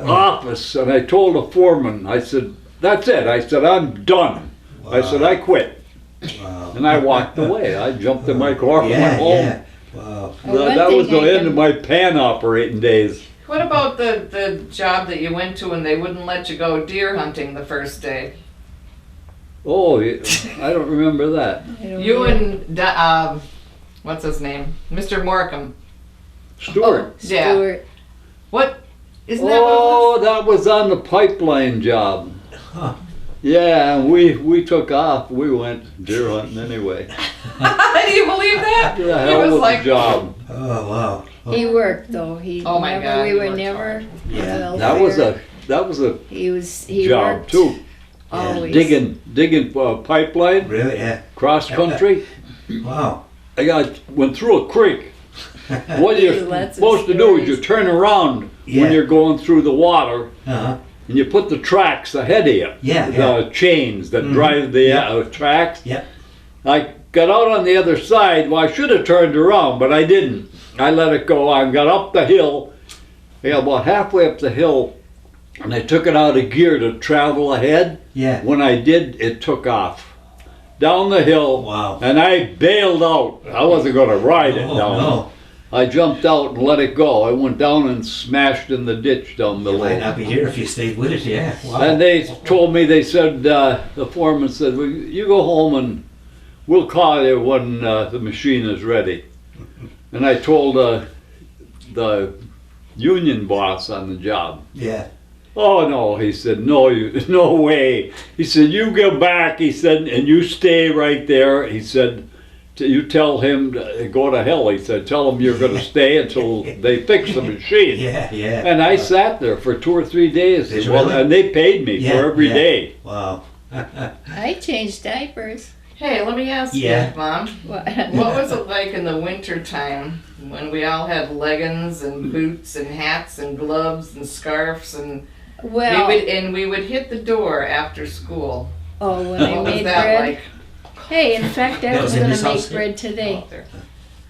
office, and I told the foreman, I said, "That's it." I said, "I'm done." I said, "I quit." Wow. And I walked away. I jumped in my car and went Yeah, home. yeah. Wow. Well, one That was thing the I end can- of my pan operating days. what about the job that you went to and they wouldn't let you go deer hunting the first day? Oh, I don't remember that. I don't You know. and what's his name, Mr. Morcom. Stuart. Yeah. Stuart. What? Isn't that what it was? Oh, that was on the pipeline job. Huh. Yeah, and we took off. We went deer hunting anyway. Do you believe that? The It hell was was like the job. Oh, wow. He worked though. He Oh my never, God, we he were worked never. hard. Yeah. That was a He job worked too. always. Digging pipeline Really? Yeah. cross country. Wow. Went through a creek. What you're Lots of supposed to do is you stories. turn around Yeah. when you're going through the water, Uh-huh. and you put the tracks ahead of you. Yeah, The chains that Mhm. drive the tracks. Yep. I got out on the other side. Well, I should have turned around, but I didn't. I let it go. I got up the hill. I got about halfway up the hill, and I took it out of gear to travel ahead. Yeah. When I did, it took off down the hill. Wow. And I bailed out. I wasn't going to ride it Oh, down. no. I jumped out and let it go. I went down and smashed in the ditch down You below. might not be here if you stayed with it, yeah. Wow. And they told me, they said, the foreman said, well, you go home and we'll call you when the machine is ready. And I told the union boss on the job, Yeah. oh no, he said, no way. He said, you go back, he said, and you stay right there. He said, you tell him to go to hell. He said, tell him you're going to stay until they fix the machine. Yeah, yeah. And I sat there for 2 or 3 days, Did you well, really? and they paid me Yeah, for every yeah. day. Wow. I changed diapers. Hey, let me ask Yeah. you, Mom. What? What was it like in the winter time when we all had leggings and boots and hats and gloves and scarves and Well, we would hit the door after school? oh, when I What was made that bread. like? Hey, in fact, I That was was in going this to make house here? bread today. Oh, there.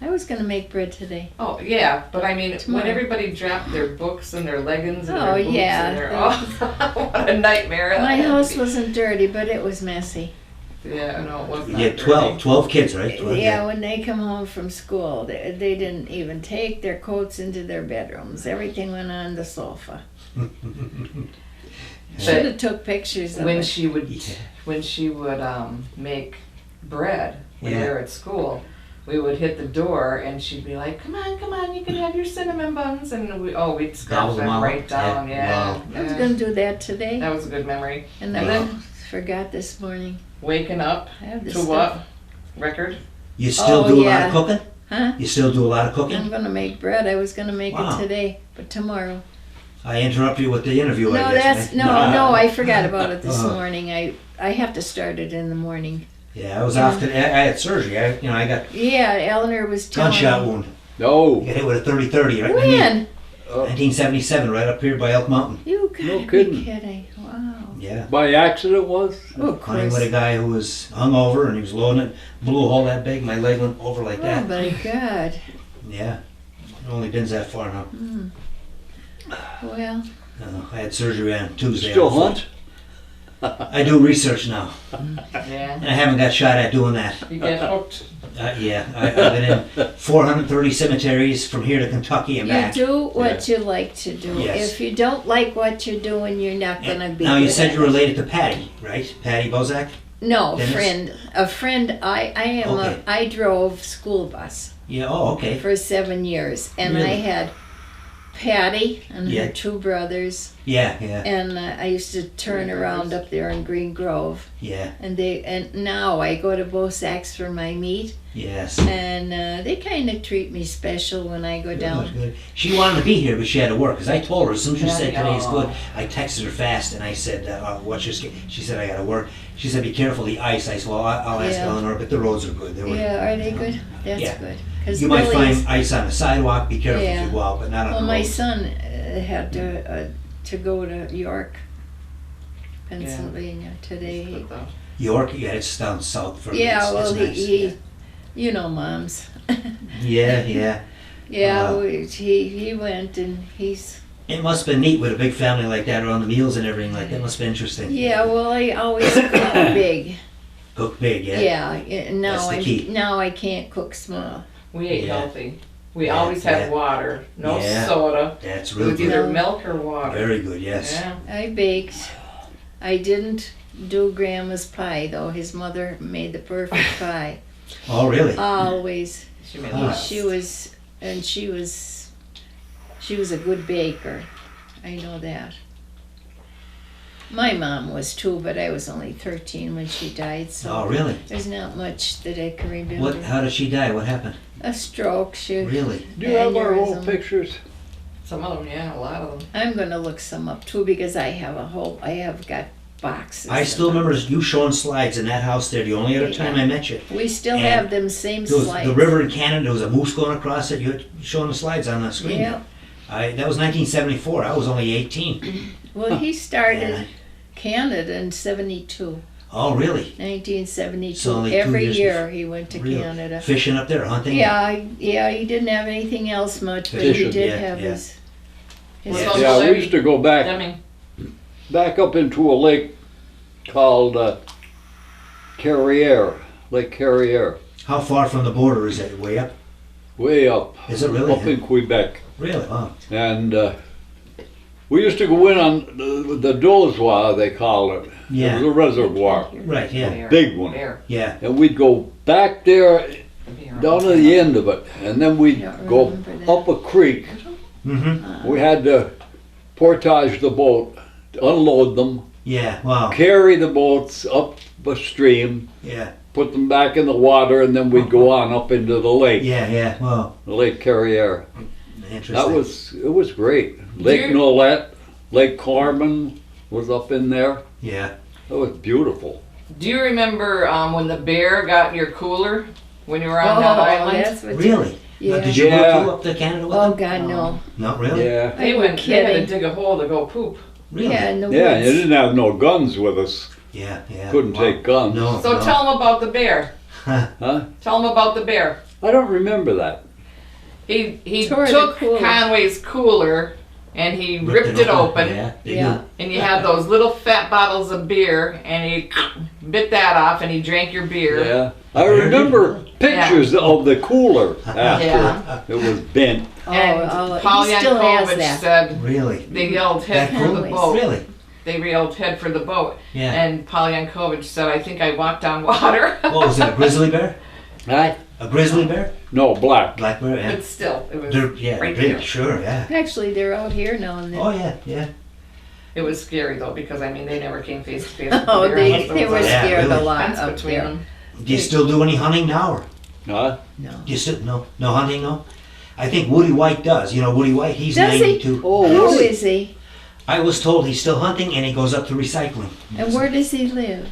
I was going to make bread today. Oh, yeah, but I mean, Tomorrow. when everybody dropped their books and their leggings and Oh, their boots yeah. and their, oh, what a nightmare. My that had to house be. wasn't dirty, but it was messy. Yeah, no, it was You not had 12 dirty. 12 kids, right? 12, Yeah, when they come home from school, they didn't even take their coats into their bedrooms. Everything went on the sofa. Should have took pictures of When it. she would, Yeah. when she would make bread when Yeah. they were at school, we would hit the door and she'd be like, come on, you can have your cinnamon buns. And we'd scarf Gobble them them all right up. down, Yeah. yeah. Wow. I was yeah. going to do that today, That was a good memory. and And I then forgot this morning. waking up I have this to stuff. what? Record? You still Oh, do a lot yeah. of cooking? Huh? You still do a lot of I'm cooking? going to make bread. I was going to make Wow. it today, but tomorrow. I interrupt you with the interview, No, I guess. that's right? no. I forgot about it this Uh. morning. I have to start it in the morning. Yeah, I was off today. I had surgery. I got Yeah, Eleanor was telling gunshot me. wound. No. Got hit with a 30-30 right in the knee. When? 1977, right up here by Elk Mountain. You gotta No be kidding. kidding. Wow. Yeah. By accident was? Oh, of Hunting course. with a guy who was hungover and he was loading it, blew a hole that big, my leg went over like Oh that. my God. Yeah. It only been's that far now. Well, I had surgery on Tuesday. Still hunt? I do research now, Yeah. and I haven't got shot at doing that. You get hooked. Yeah, I've been in 430 cemeteries from here to Kentucky and you back. do what you like to do. Yes. If you don't like what you're doing, you're not gonna be. Now you good said at you're it. related to Patty, right? Patty Bozak? No, Dennis? a friend. I am. Okay. I drove school bus Yeah. Oh, okay. for 7 years, and Really? I had Patty and Yeah. her 2 brothers, Yeah, yeah, and I used to turn Green around Grove. up there in Green Grove, yeah. and now I go to Bosac's for my meat, Yes. and they kind of treat me special when I go down. Good, good. She wanted to be here, but she had to work. Because I told her as soon as she said Yeah. today's good, I texted her fast and I said, "What's your schedule?" She said, "I got to work." She said, "Be careful the ice." I said, "Well, I'll ask Yeah. Eleanor, but the roads are good. They were, Yeah, are they good? That's Yeah. good. 'Cause You might Billy's- find ice on the sidewalk. Be careful Yeah. if you go out, but not on Well, the my roads. son had to go to York, Pennsylvania today. York, yeah, it's down south for Yeah, it's, well, it's nice. he you know, moms. Yeah, yeah. Yeah, Wow. he went and he's. It must have been neat with a big family like that around the meals and everything like that. Must have been interesting. Yeah, well, I always cook big. Cook big, yeah. Yeah, now That's the key. now I can't cook small. We ate Yeah. healthy. We Yeah, always had yeah. water, no Yeah. soda. That's It really was good. either No. milk or water. Very good, yes. Yeah. I baked. I didn't do Grandma's pie though. His mother made the perfect pie. Oh, really? Always. She made Ah. lots. She was a good baker. I know that. My mom was too, but I was only 13 when she died, so Oh, really? there's not much that I can remember. What? How did she die? What happened? A stroke. She. Really? Do you have our old Aneurysm. pictures? Some of them, yeah, a lot of them. I'm gonna look some up too because I have got boxes. I still of them. remember you showing slides in that house there. The only other time I met you. We still And have them same There was slides. the river in Canada. There was a moose going across it. You had showing the slides on the screen. Yeah. That was 1974. I was only 18. Well, he started Yeah. Canada in 72. Oh, really? 1972. So only 2 Every years year he went to Really? Canada. Fishing up there, hunting. Yeah, he didn't have anything else much, but Fishing, he did yeah, have yeah. his What's Yeah. Uncle Yeah, we Larry? used to go back up into a lake called Carriere, Lake Carriere, How far from the border is it? Way up? way up, Is it really? up in Quebec. Really? Wow. And we used to go in on the Dozois, they call it. It Yeah. was a reservoir, Right. Yeah. Bear. big one. Bear. Yeah. And we'd go back there Bear. down to the end of it, and then we'd Don't go remember that. up a creek. Mm-hmm. We had to portage the boat, unload them, Yeah. Wow. carry the boats up a stream, Yeah. put them back in the water, and then we'd go on up into the lake, Yeah. Yeah. Wow. Lake Carriere. Interesting. It was great. Lake you- Nolette, Lake Carmen was up in there. Yeah. It was beautiful. Do you remember when the bear got your cooler when you were on that island? That's what Really? Yeah. Did you Yeah. go up to Canada with Oh them? God, no. Not really? Yeah. They Are you had to kidding? dig a hole to go poop. Really? Yeah, in the Yeah, woods. you didn't have no guns with us. Yeah, yeah. Couldn't Wow. take guns. No. So no. tell them about the bear. Huh? Tell them about the bear. I don't remember that. He Tore the took cooler. Conway's cooler and he ripped it open. Yeah, they Yeah. do. And you had those little fat bottles of beer, and he bit that off, and he drank your beer. Yeah. I remember pictures of the cooler after Yeah. it was bent. And Paul Paul still has Yankovic that. said Really? they yelled head That for cool? the boat. Really? They yelled head for the boat. Yeah. And Paul Yankovic said, I think I walked on water. What was it, a grizzly bear? Huh? A grizzly bear? No, black. Black bear, yeah. But still, it was Yeah, right big, there. sure, yeah. Actually, they're out here now and then. Oh, yeah, yeah. It was scary though, because I mean, they never came face to face with the Oh, bear they unless there were was a Yeah, scared really. a lot fence up between there. them. Do you still do any hunting now, or Huh? No. do you still, no hunting, no? I think Woody White does. You know Woody White, he's Does he? 92. Oh, Who really? is he? I was told he's still hunting and he goes up to recycling. And where does he live?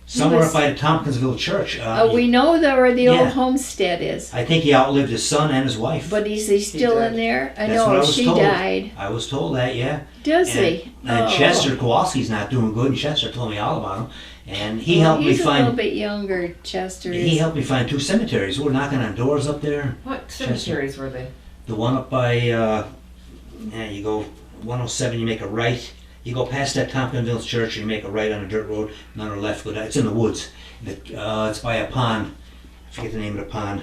Somewhere was- up by the Tompkinsville Church. We know where the old Yeah. homestead is. I think he outlived his son and his wife. But is he still did. in there? I That's what I know was she told. died. I was told that, yeah. Does and, he? And Oh. Chester Kowalski's not doing good, and Chester told me all about him. And he Well, helped me he's a little find. bit younger, Chester is. He helped me find 2 cemeteries. We're knocking on doors up there. What cemeteries were they? The one up by, yeah, you go 107, you make a right. You go past that Tompkinsville Church, and you make a right on a dirt road, and on the left, go down. It's in the woods. It's by a pond. I forget the name of the pond,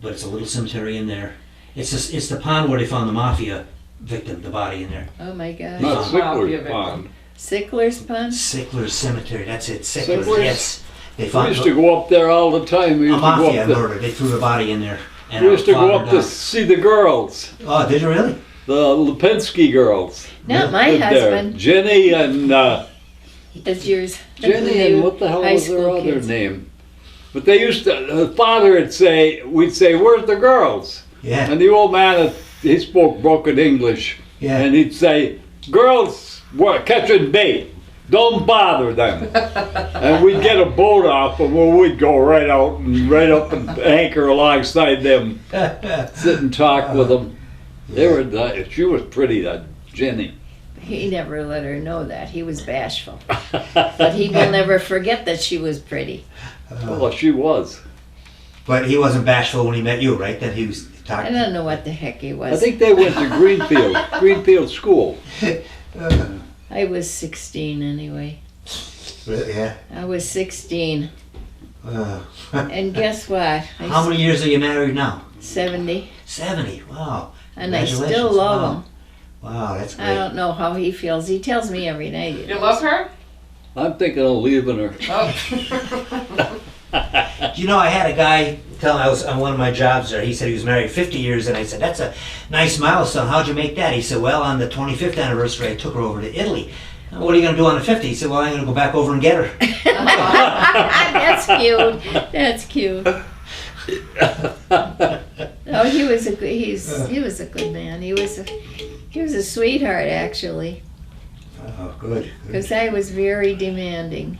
but it's a little cemetery in there. It's the pond where they found the mafia victim, the body in there. Oh my gosh. Not Wow, Sickler's give it. Pond. Sickler's Pond? Sickler's Cemetery, that's it. Sickler's, Sickler's? yes. They We found used to go up there all the time. We a used to go mafia up there. murder. They threw the body in there. And We used to our go father up to died. see the girls, Oh, did you really? the Lipinski girls. Not my lived there. husband. Jenny and That's yours. Jenny and what the hell High was their school other kids. name? But they used to. The father would say, we'd say, "Where's the girls?" Yeah. And the old man, he spoke broken English, Yeah. and he'd say, "Girls were catching bait. Don't bother them." And we'd get a boat off, and we'd go right out and right up and anchor alongside them, sit and talk with them. They were. She was pretty, that Jenny. He never let her know that. He was bashful. But he will never forget that she was pretty. Well, she was. But he wasn't bashful when he met you, right? That he was I talking. don't know what the heck he I was. think they went to Greenfield School. I was 16 anyway. Yeah. I was 16. Uh, And guess what? how many years are you married now? 70. 70. Wow. And I still Congratulations. love Wow. him. Wow, that's I great. don't know how he feels. He tells me every night. You love her? I'm thinking of leaving her. Oh. You know, I had a guy tell me, I was on one of my jobs there, he said he was married 50 years, and I said, that's a nice milestone. How'd you make that? He said, well, on the 25th anniversary, I took her over to Italy. What are you going to do on the 50th? He said, well, I'm going to go back over and get her. That's cute. That's cute. Oh, he was a good. He was a good man. He was a sweetheart actually. Oh, good. Because I was very demanding.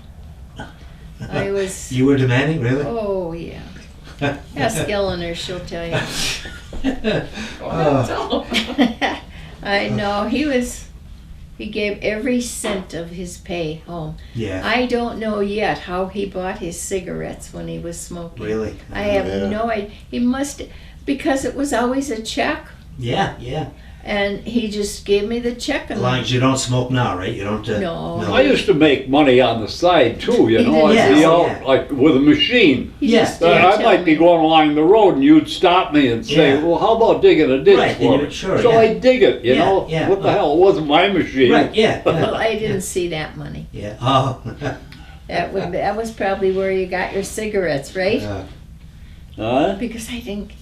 I was. You were demanding, really? Oh yeah. Ask Eleanor, she'll tell you. Oh. I know he was. He gave every cent of his pay home. Yeah, I don't know yet how he bought his cigarettes when he was smoking. really? I have Yeah. no idea. He must, because it was always a check, Yeah, yeah. and he just gave me the check. As And long as you don't smoke now, right? You don't. No. I used to make money on the side too, you know. did, I'd be yeah. out Yeah. like with a machine. he Yeah. just didn't I tell might be me. going along the road and you'd stop me and say, Yeah. well, how about digging a ditch Right, then for you me? would- sure, So yeah. I dig it, you Yeah, know. yeah. What the hell? It wasn't my machine. Right, yeah. Well, I didn't see that money. Yeah. Oh. That was probably where you got your cigarettes, right? Huh? Because I think,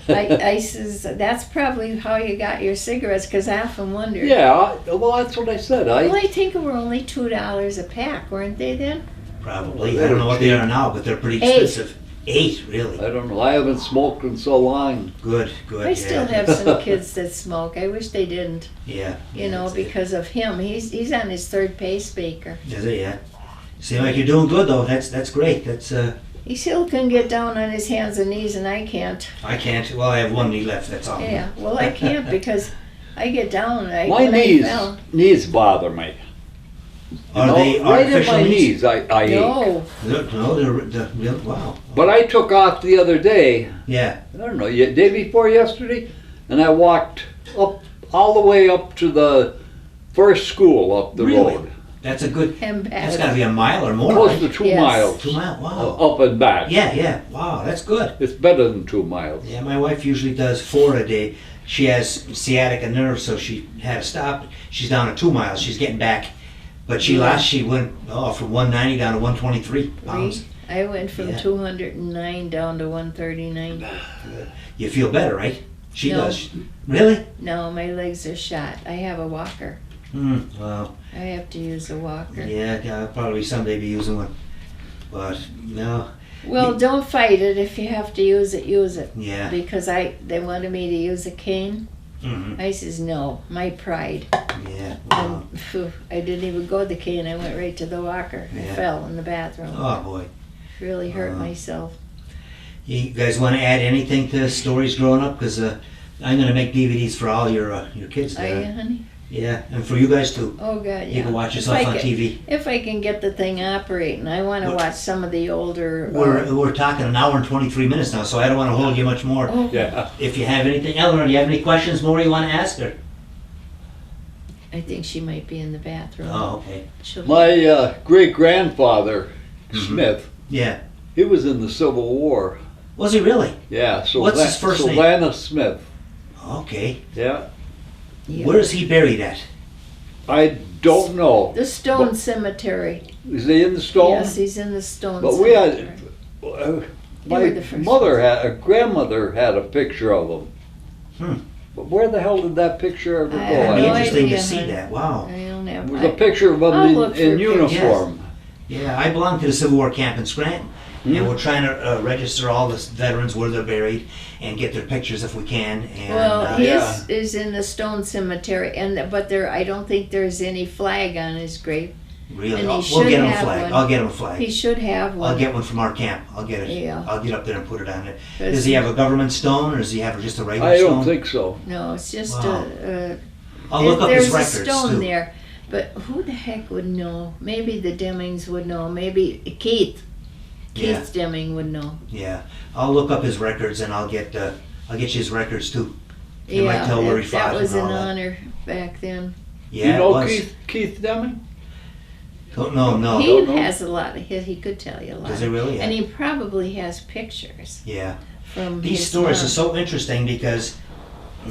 I says, that's probably how you got your cigarettes, because I often wonder. Yeah, well, that's what I said. Well, I think it were only $2 a pack, weren't they then? Probably. I don't know what they are now, but they're pretty expensive. 8, really? I don't know. I haven't smoked in so long. Good, good. I yeah. still have some kids that smoke. I wish they didn't, Yeah. you know, that's it. because of him. He's on his 3rd pacemaker. Is it? Yeah. Seem like you're doing good though. That's great. That's He still can get down on his hands and knees, and I can't. I can't. Well, I have one knee left. That's all. Yeah, well, I can't because I get down. My when knees, I fell. knees bother me. Are they right in artificial my knees? knees? I ache. No, No, they're real. Wow. But I took off the other day. Yeah. I don't know, day before yesterday, and I walked up all the way up to the first school up the Really? road, That's a good. and That's back. got to be a mile or more. close right? to 2 Yes. miles, 2 miles. Wow. up and back. Yeah, yeah. Wow, that's good. It's better than 2 miles. Yeah, my wife usually does 4 a day. She has sciatica nerve, so she had to stop. She's down to 2 miles. She's getting back. But she went from 190 down to 123 pounds. I went from Yeah. 209 down to 139. You feel better, right? She No. does. Really? No, my legs are shot. I have a walker. Well, I have to use a walker. yeah, I'll probably someday be using one. But, no. Well, don't fight it. If you have to use it, use it. Yeah. Because they wanted me to use a cane. Mm-hmm. I says no, my pride. Yeah. Wow. And phew, I didn't even go the cane. I went right to the walker. I Yeah. fell in the bathroom. Oh, boy. Really hurt Uh-huh. myself. You guys want to add anything to stories growing up? Because I'm going to make DVDs for all your kids Are you, there. honey? Yeah, and for you guys too. Oh God, yeah. You can watch If yourself I on can- TV. If I can get the thing operating, I want to What- watch some of the older. We're talking an hour and 23 minutes now, so I don't want to hold you much more. Oh, Yeah. If you have anything, Eleanor, do you have any questions more you want to ask her? I think she might be in the bathroom. Oh, okay. She'll- My great-grandfather, Mhm. Smith, Yeah. he was in the Civil War. Was he really? Yeah, so What's his first name? Savannah Smith. Okay. Yeah. Yeah. Where is he buried at? I don't know. The Stone Cemetery. Is he in the stone? Yes, he's in the Stone But we Cemetery. had, They were my the first mother had, grandmother had a picture of him. Hmm. But where the hell did that picture ever go? I It'd have be no interesting idea, to see honey. that. Wow. I don't have. There was a picture of I'll him look for in pictures. uniform. Yeah, I belong to the Civil War camp in Scranton, Hmm. and we're trying to register all the veterans where they're buried and get their pictures if we can. And Well, his yeah. is in the Stone Cemetery, but I don't think there's any flag on his grave. really, and he we'll should get him a have flag. one. I'll get him a flag. He should have one. I'll get one from our camp. I'll get it. Yeah. I'll get up there and put it on it. 'Cause Does he have a government stone, or does he have just a regular I stone? don't think so. No, it's just Wow. a. I'll look up his There's a records stone too. there, but who the heck would know? Maybe the Demings would know. Maybe Keith. Yeah. Keith Deming would know. Yeah, I'll look up his records and I'll get you his records too. You might Yeah, tell where he that fought was and an all that. honor back then. Yeah, you it know was. Keith Deming? No. He don't know. has a lot. He could tell you a lot. Does he really? And Yeah. he probably has pictures Yeah. from These his stories mom. are so interesting because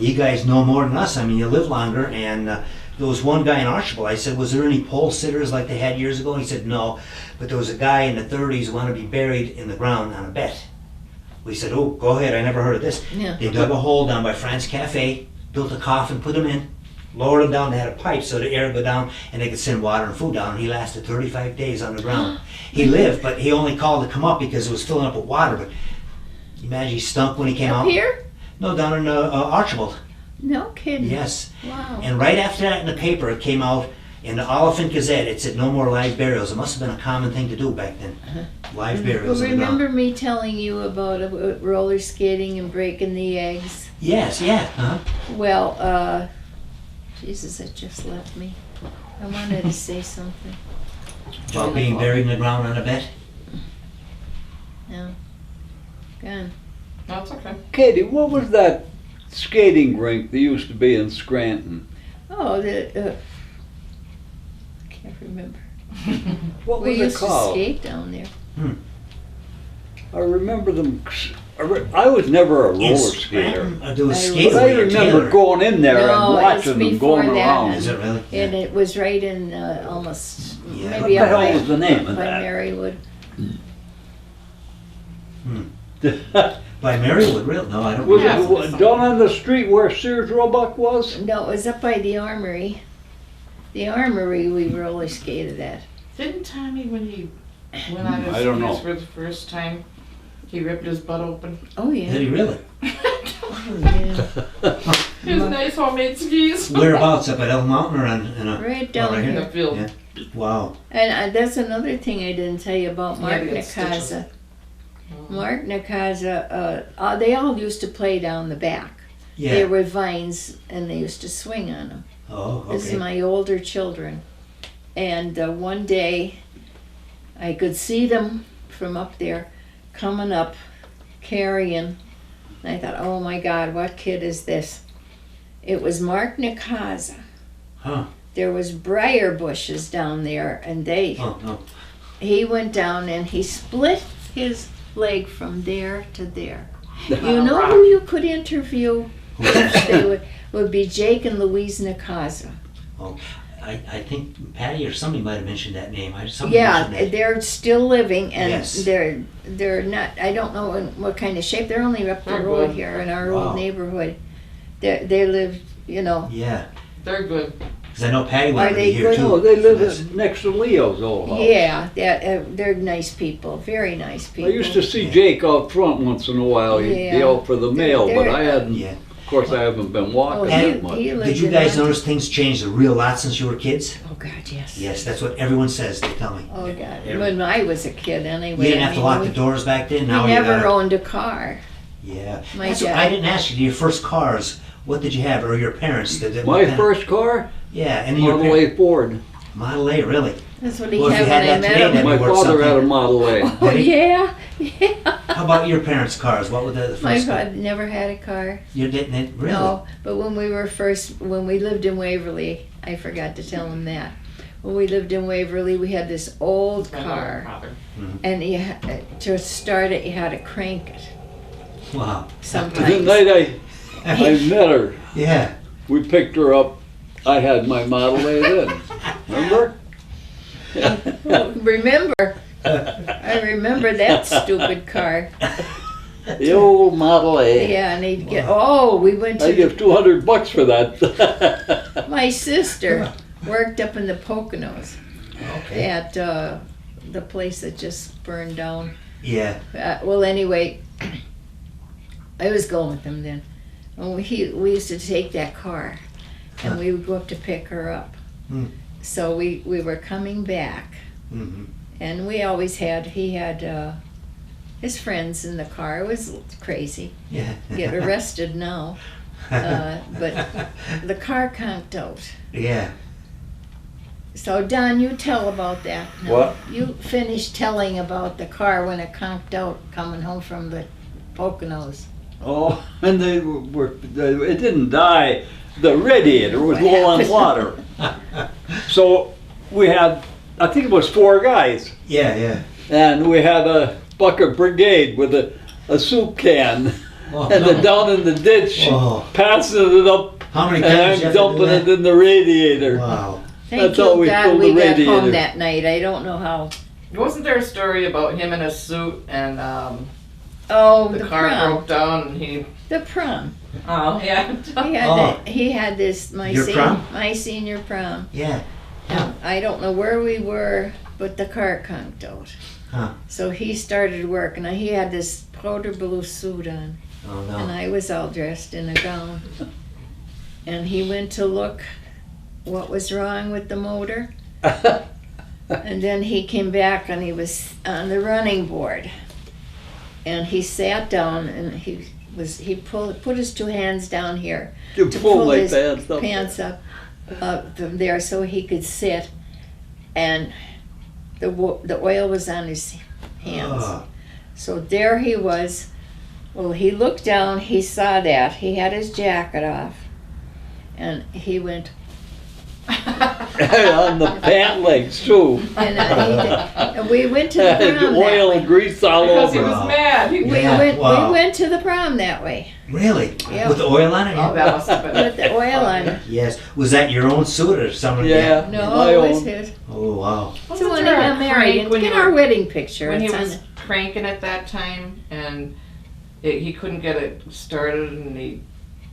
you guys know more than us. I mean, you live longer. And there was one guy in Archibald. I said, was there any pole sitters like they had years ago? And he said, no. But there was a guy in the 30s who wanted to be buried in the ground on a bet. We said, oh, go ahead. I never heard of this. Yeah. They dug a hole down by Fran's Cafe, built a coffin, put him in, lowered him down. They had a pipe so the air would go down and they could send water and food down. And he lasted 35 days underground. He lived, but he only called to come up because it was filling up with water. But you imagine he stunk when he came Up out? here? No, down in Archibald. No kidding. Yes. Wow. And right after that in the paper, it came out in the Oliphant Gazette. It said no more live burials. It must have been a common thing to do back then. Live Well, burials in the ground. remember me telling you about roller skating and breaking the eggs? Yes, yeah. Uh-huh. Well, Jesus, it just left me. I wanted to say something. About being buried in the ground on a bed. No. Gone. No, it's okay. Katie, what was that skating rink that used to be in Scranton? Oh, I can't remember. What We was used it to called? skate down there. I remember them. I was never a roller In skater. Scranton, there was I skate But I away in remember Taylor. going in there No, and it's watching them before going that. around. Is it really? And it was right in almost Yeah. What maybe the up hell by, was the name of by that? Marywood. By Marywood, real? No, I don't Was Yeah. know. it down on the street where Sears Roebuck was? No, it was up by the Armory. The Armory we roller skated at. Didn't Tommy, when he went on his I don't cruise know. for the first time, He ripped his butt open. Oh, yeah. Did he really? Oh, yeah. His nice homemade skis. Whereabouts, up at Elm Mountain or in a... Right down right In here. the field. Yeah. Wow. And that's another thing I didn't tell you about Mark Yeah, they got stitches. Nakaza. Mark Nakaza, they all used to play down the back. Yeah. There were vines and they used to swing on them. Oh, This is okay. my older children. And one day I could see them from up there coming up, carrying. And I thought, oh my God, what kid is this? It was Mark Nakaza. Huh. There was briar bushes down there, and Oh, no. he went down and he split his leg from there to there. You know who you could interview? They would be Jake and Louise Nakaza. Oh, I think Patty or somebody might have mentioned that name. Somebody Yeah, mentioned that. they're still living, and Yes. they're not. I don't know in what kind of shape. They're only up the They're road good. here in our Wow. old neighborhood. They live, you know. Yeah, They're good. because I know Patty wanted to they be here good? too. Oh, they That's- live next to Leo's old house. Yeah, they're nice people, very nice I people. used to see Jake out front once in a while. He'd be Yeah. out for the mail, but I hadn't. Yeah. Of course, I haven't been walking Oh, that much. he lived Did you in guys Benton. notice things changed a real lot since you were kids? Oh God, yes. Yes, that's what everyone says. They tell me. Oh God, Every- when I was a kid, anyway. You didn't have to lock the we doors back then. Now never you gotta, owned a car. Yeah. My That's what, dad. I didn't ask you. Your first cars. What did you have, or your parents? My first car, Yeah, and then your Model A Ford. Model A, really? That's what he Well, if had you when had I that met today, him. then- My worth father had a something. Model A. Oh Did he? yeah, yeah. How about your parents' cars? What were the My first? father never had a car. You didn't really? No, but when we lived in Waverly, I forgot to tell him that. When we lived in Waverly, we had this old My car, father. and to start it, you had to crank it. Wow. The Sometimes. night I met her, Yeah. we picked her up. I had my Model A then. Remember? Remember? I remember that stupid car. The old Model A. Yeah, and he'd get. Oh, we went I to. give $200 for that. My sister worked up in the Poconos Okay. at the place that just burned down. Yeah. Well, anyway, I was going with him then. And we used to take that car, and we would go up to pick her up. Hmm. So we were coming back, Mm-hmm. and he had his friends in the car. It was crazy. Yeah. Get arrested now. But the car conked out. Yeah. So Don, you tell about that. now. What? You finished telling about the car when it conked out coming home from the Poconos. Oh, and it didn't die. The radiator was What low on happened? water. So we had, I think it was 4 guys, Yeah, yeah. and we had a bucket brigade with a soup can, Oh, and they're down in the ditch, Oh. passing it up, How many and times you I'm have to do dumping that? it in the radiator. Wow. Thank That's how you, we God, filled we the got home radiator. that night. I don't know how. Wasn't there a story about him in a suit and Oh, the the car prom. broke down and he? The prom. Oh yeah. He had this Your prom? my senior prom. Yeah. And I don't know where we were, but the car conked out. Huh. So he started work, and he had this powder blue suit on, Oh and no. I was all dressed in a gown. And he went to look what was wrong with the motor, and then he came back and he was on the running board. And he sat down and he put his 2 hands down here You to pull my his pants up. pants up from there so he could sit, and the oil was on his hands. Oh. So there he was. Well, he looked down, he saw that, he had his jacket off, and he went, On the pant legs too. and we went to the prom that Oil way. and grease all Because he over. was mad. He, Yeah. Wow. We went to the prom that way Really? Yeah. With the oil on it? oh, that must have been. with the oil on it. Yes. Was that your own suit or someone? Yeah. No, my it was own. his. Oh wow. So Wasn't when he there a got married, crank and when get you our were- wedding picture. when he It's on was the- cranking at that time and he couldn't get it started and he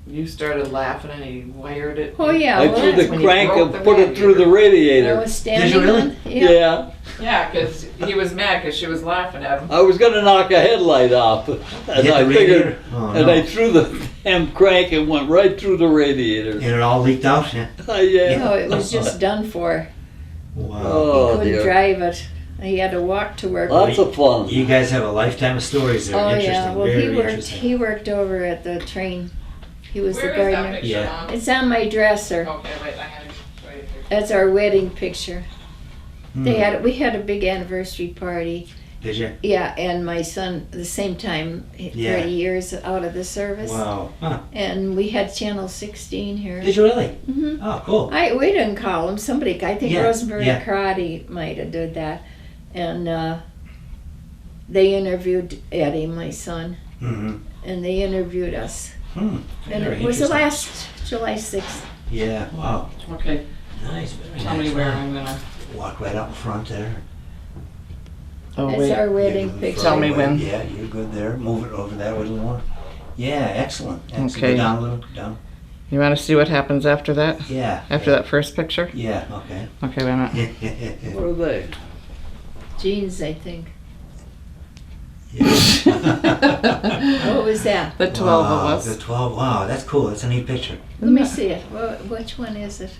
You started laughing and he wired it. Oh yeah, I well, threw that's the when you crank broke and the put it through the I radiator. was standing Did you really? on- Yeah. Yeah, because he was mad because she was laughing at him. I was gonna knock a headlight off, and Hit I the figured, radiator? Oh, and no. I threw the damn crank and went right through the radiator. And it all leaked out? Yeah. Yeah. No, it was just done for. Wow. He Oh couldn't dear. drive it. He had to walk to work. Lots of fun. You guys have a lifetime of stories there. Oh Interesting. yeah, well Very he worked. interesting. He worked over at the train. He was Where the is that gardener. picture, Yeah. Mom? It's on my dresser. Okay, wait, I had it right here. That's our wedding picture. Hmm. We had a big anniversary party. Did you? Yeah, and my son the same time, 30 Yeah. years out of the service. Wow. Huh. And we had Channel 16 here. Did you really? hmm Oh, cool. We didn't call him. Somebody, I think Yeah, Rosemary yeah. Karate might have did that. And they interviewed Eddie, my son, Mm-hmm. and they interviewed us. Hmm. And Very it was the interesting. last July 6th. Yeah. Wow. Okay, Nice. Very tell nice. me where I'm gonna. Walk right up in front there. Oh, That's our You're wedding good picture. Tell me further when. away. Yeah, you're good there. Move it over that way a little more. Yeah, excellent. Excellent. Okay. Go down a little. Down. You want to see what happens after that? Yeah. After that first picture? Yeah. Okay. Okay, wait a minute. What are they? Jeans, I think. Yeah. What was that? The 12 Wow, of us. The 12. Wow, that's cool. That's a neat picture. Let me see it. Which one is it?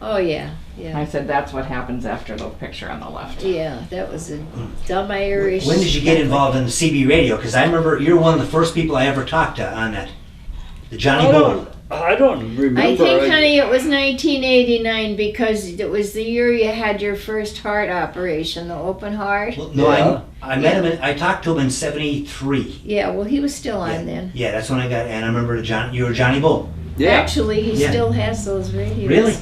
Oh, yeah. Yeah. I said that's what happens after the picture on the left. Yeah, that was a dumb Irish. When did you get involved in the CB radio? Because I remember you're one of the first people I ever talked to on that. The Johnny Bull. I don't remember. I think, honey, it was 1989 because it was the year you had your first heart operation, the open heart. Well, no, Yeah. I met him. I talked to him in '73. Yeah, well, he was still on Yeah. then. Yeah, that's when I got. And I remember you were Johnny Bull. Yeah. Actually, he Yeah. still has those radios. Really?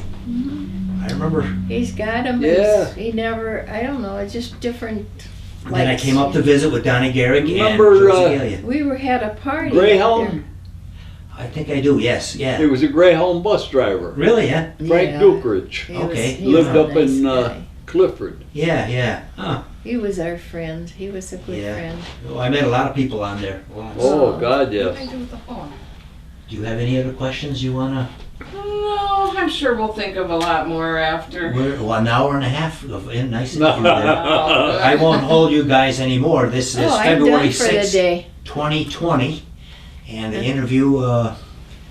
I remember. He's got them. Yeah. He never, I don't know, it's just different. And then I lights. came up to visit with Donnie Garrick Remember, and Josie Gallia. We had a party. up Greyhound? I think I do. Yes. Yeah. He was a Greyhound bus driver. Really? Yeah. there. Frank Yeah. Dukeridge. He was- Okay. he was Lived a up nice in guy. Clifford. Yeah. Yeah. Huh. He was our friend. He was a good Yeah. friend. Well, I met a lot of people on there. Lots. Oh, God, yes. What did I do with the phone? Do you have any other questions you wanna? No, I'm sure we'll think of a lot more after. We're an hour and a half of a nice No. interview there. I won't hold you guys anymore. This is Oh, I'm February done for the 6th, day. 2020, and the interview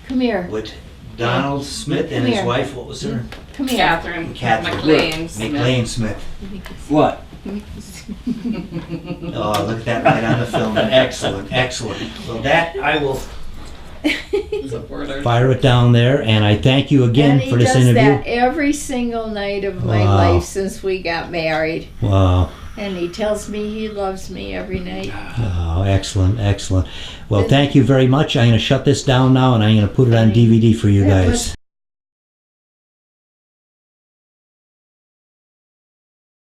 Come here. with Donald Smith and Come his here. wife. What was her? Come here. Catherine McLean Smith. McLean Smith. What? Oh, look at that right on the film. Excellent, excellent. Well, that I will Supporter. fire it down there, and I thank you again And he for this does interview. that every single night of my Wow. life since we got married. Wow. And he tells me he loves me every night. Oh, excellent, excellent. Well, thank you very much. I'm going to shut this down now, and I'm going to put it on DVD for you That guys. was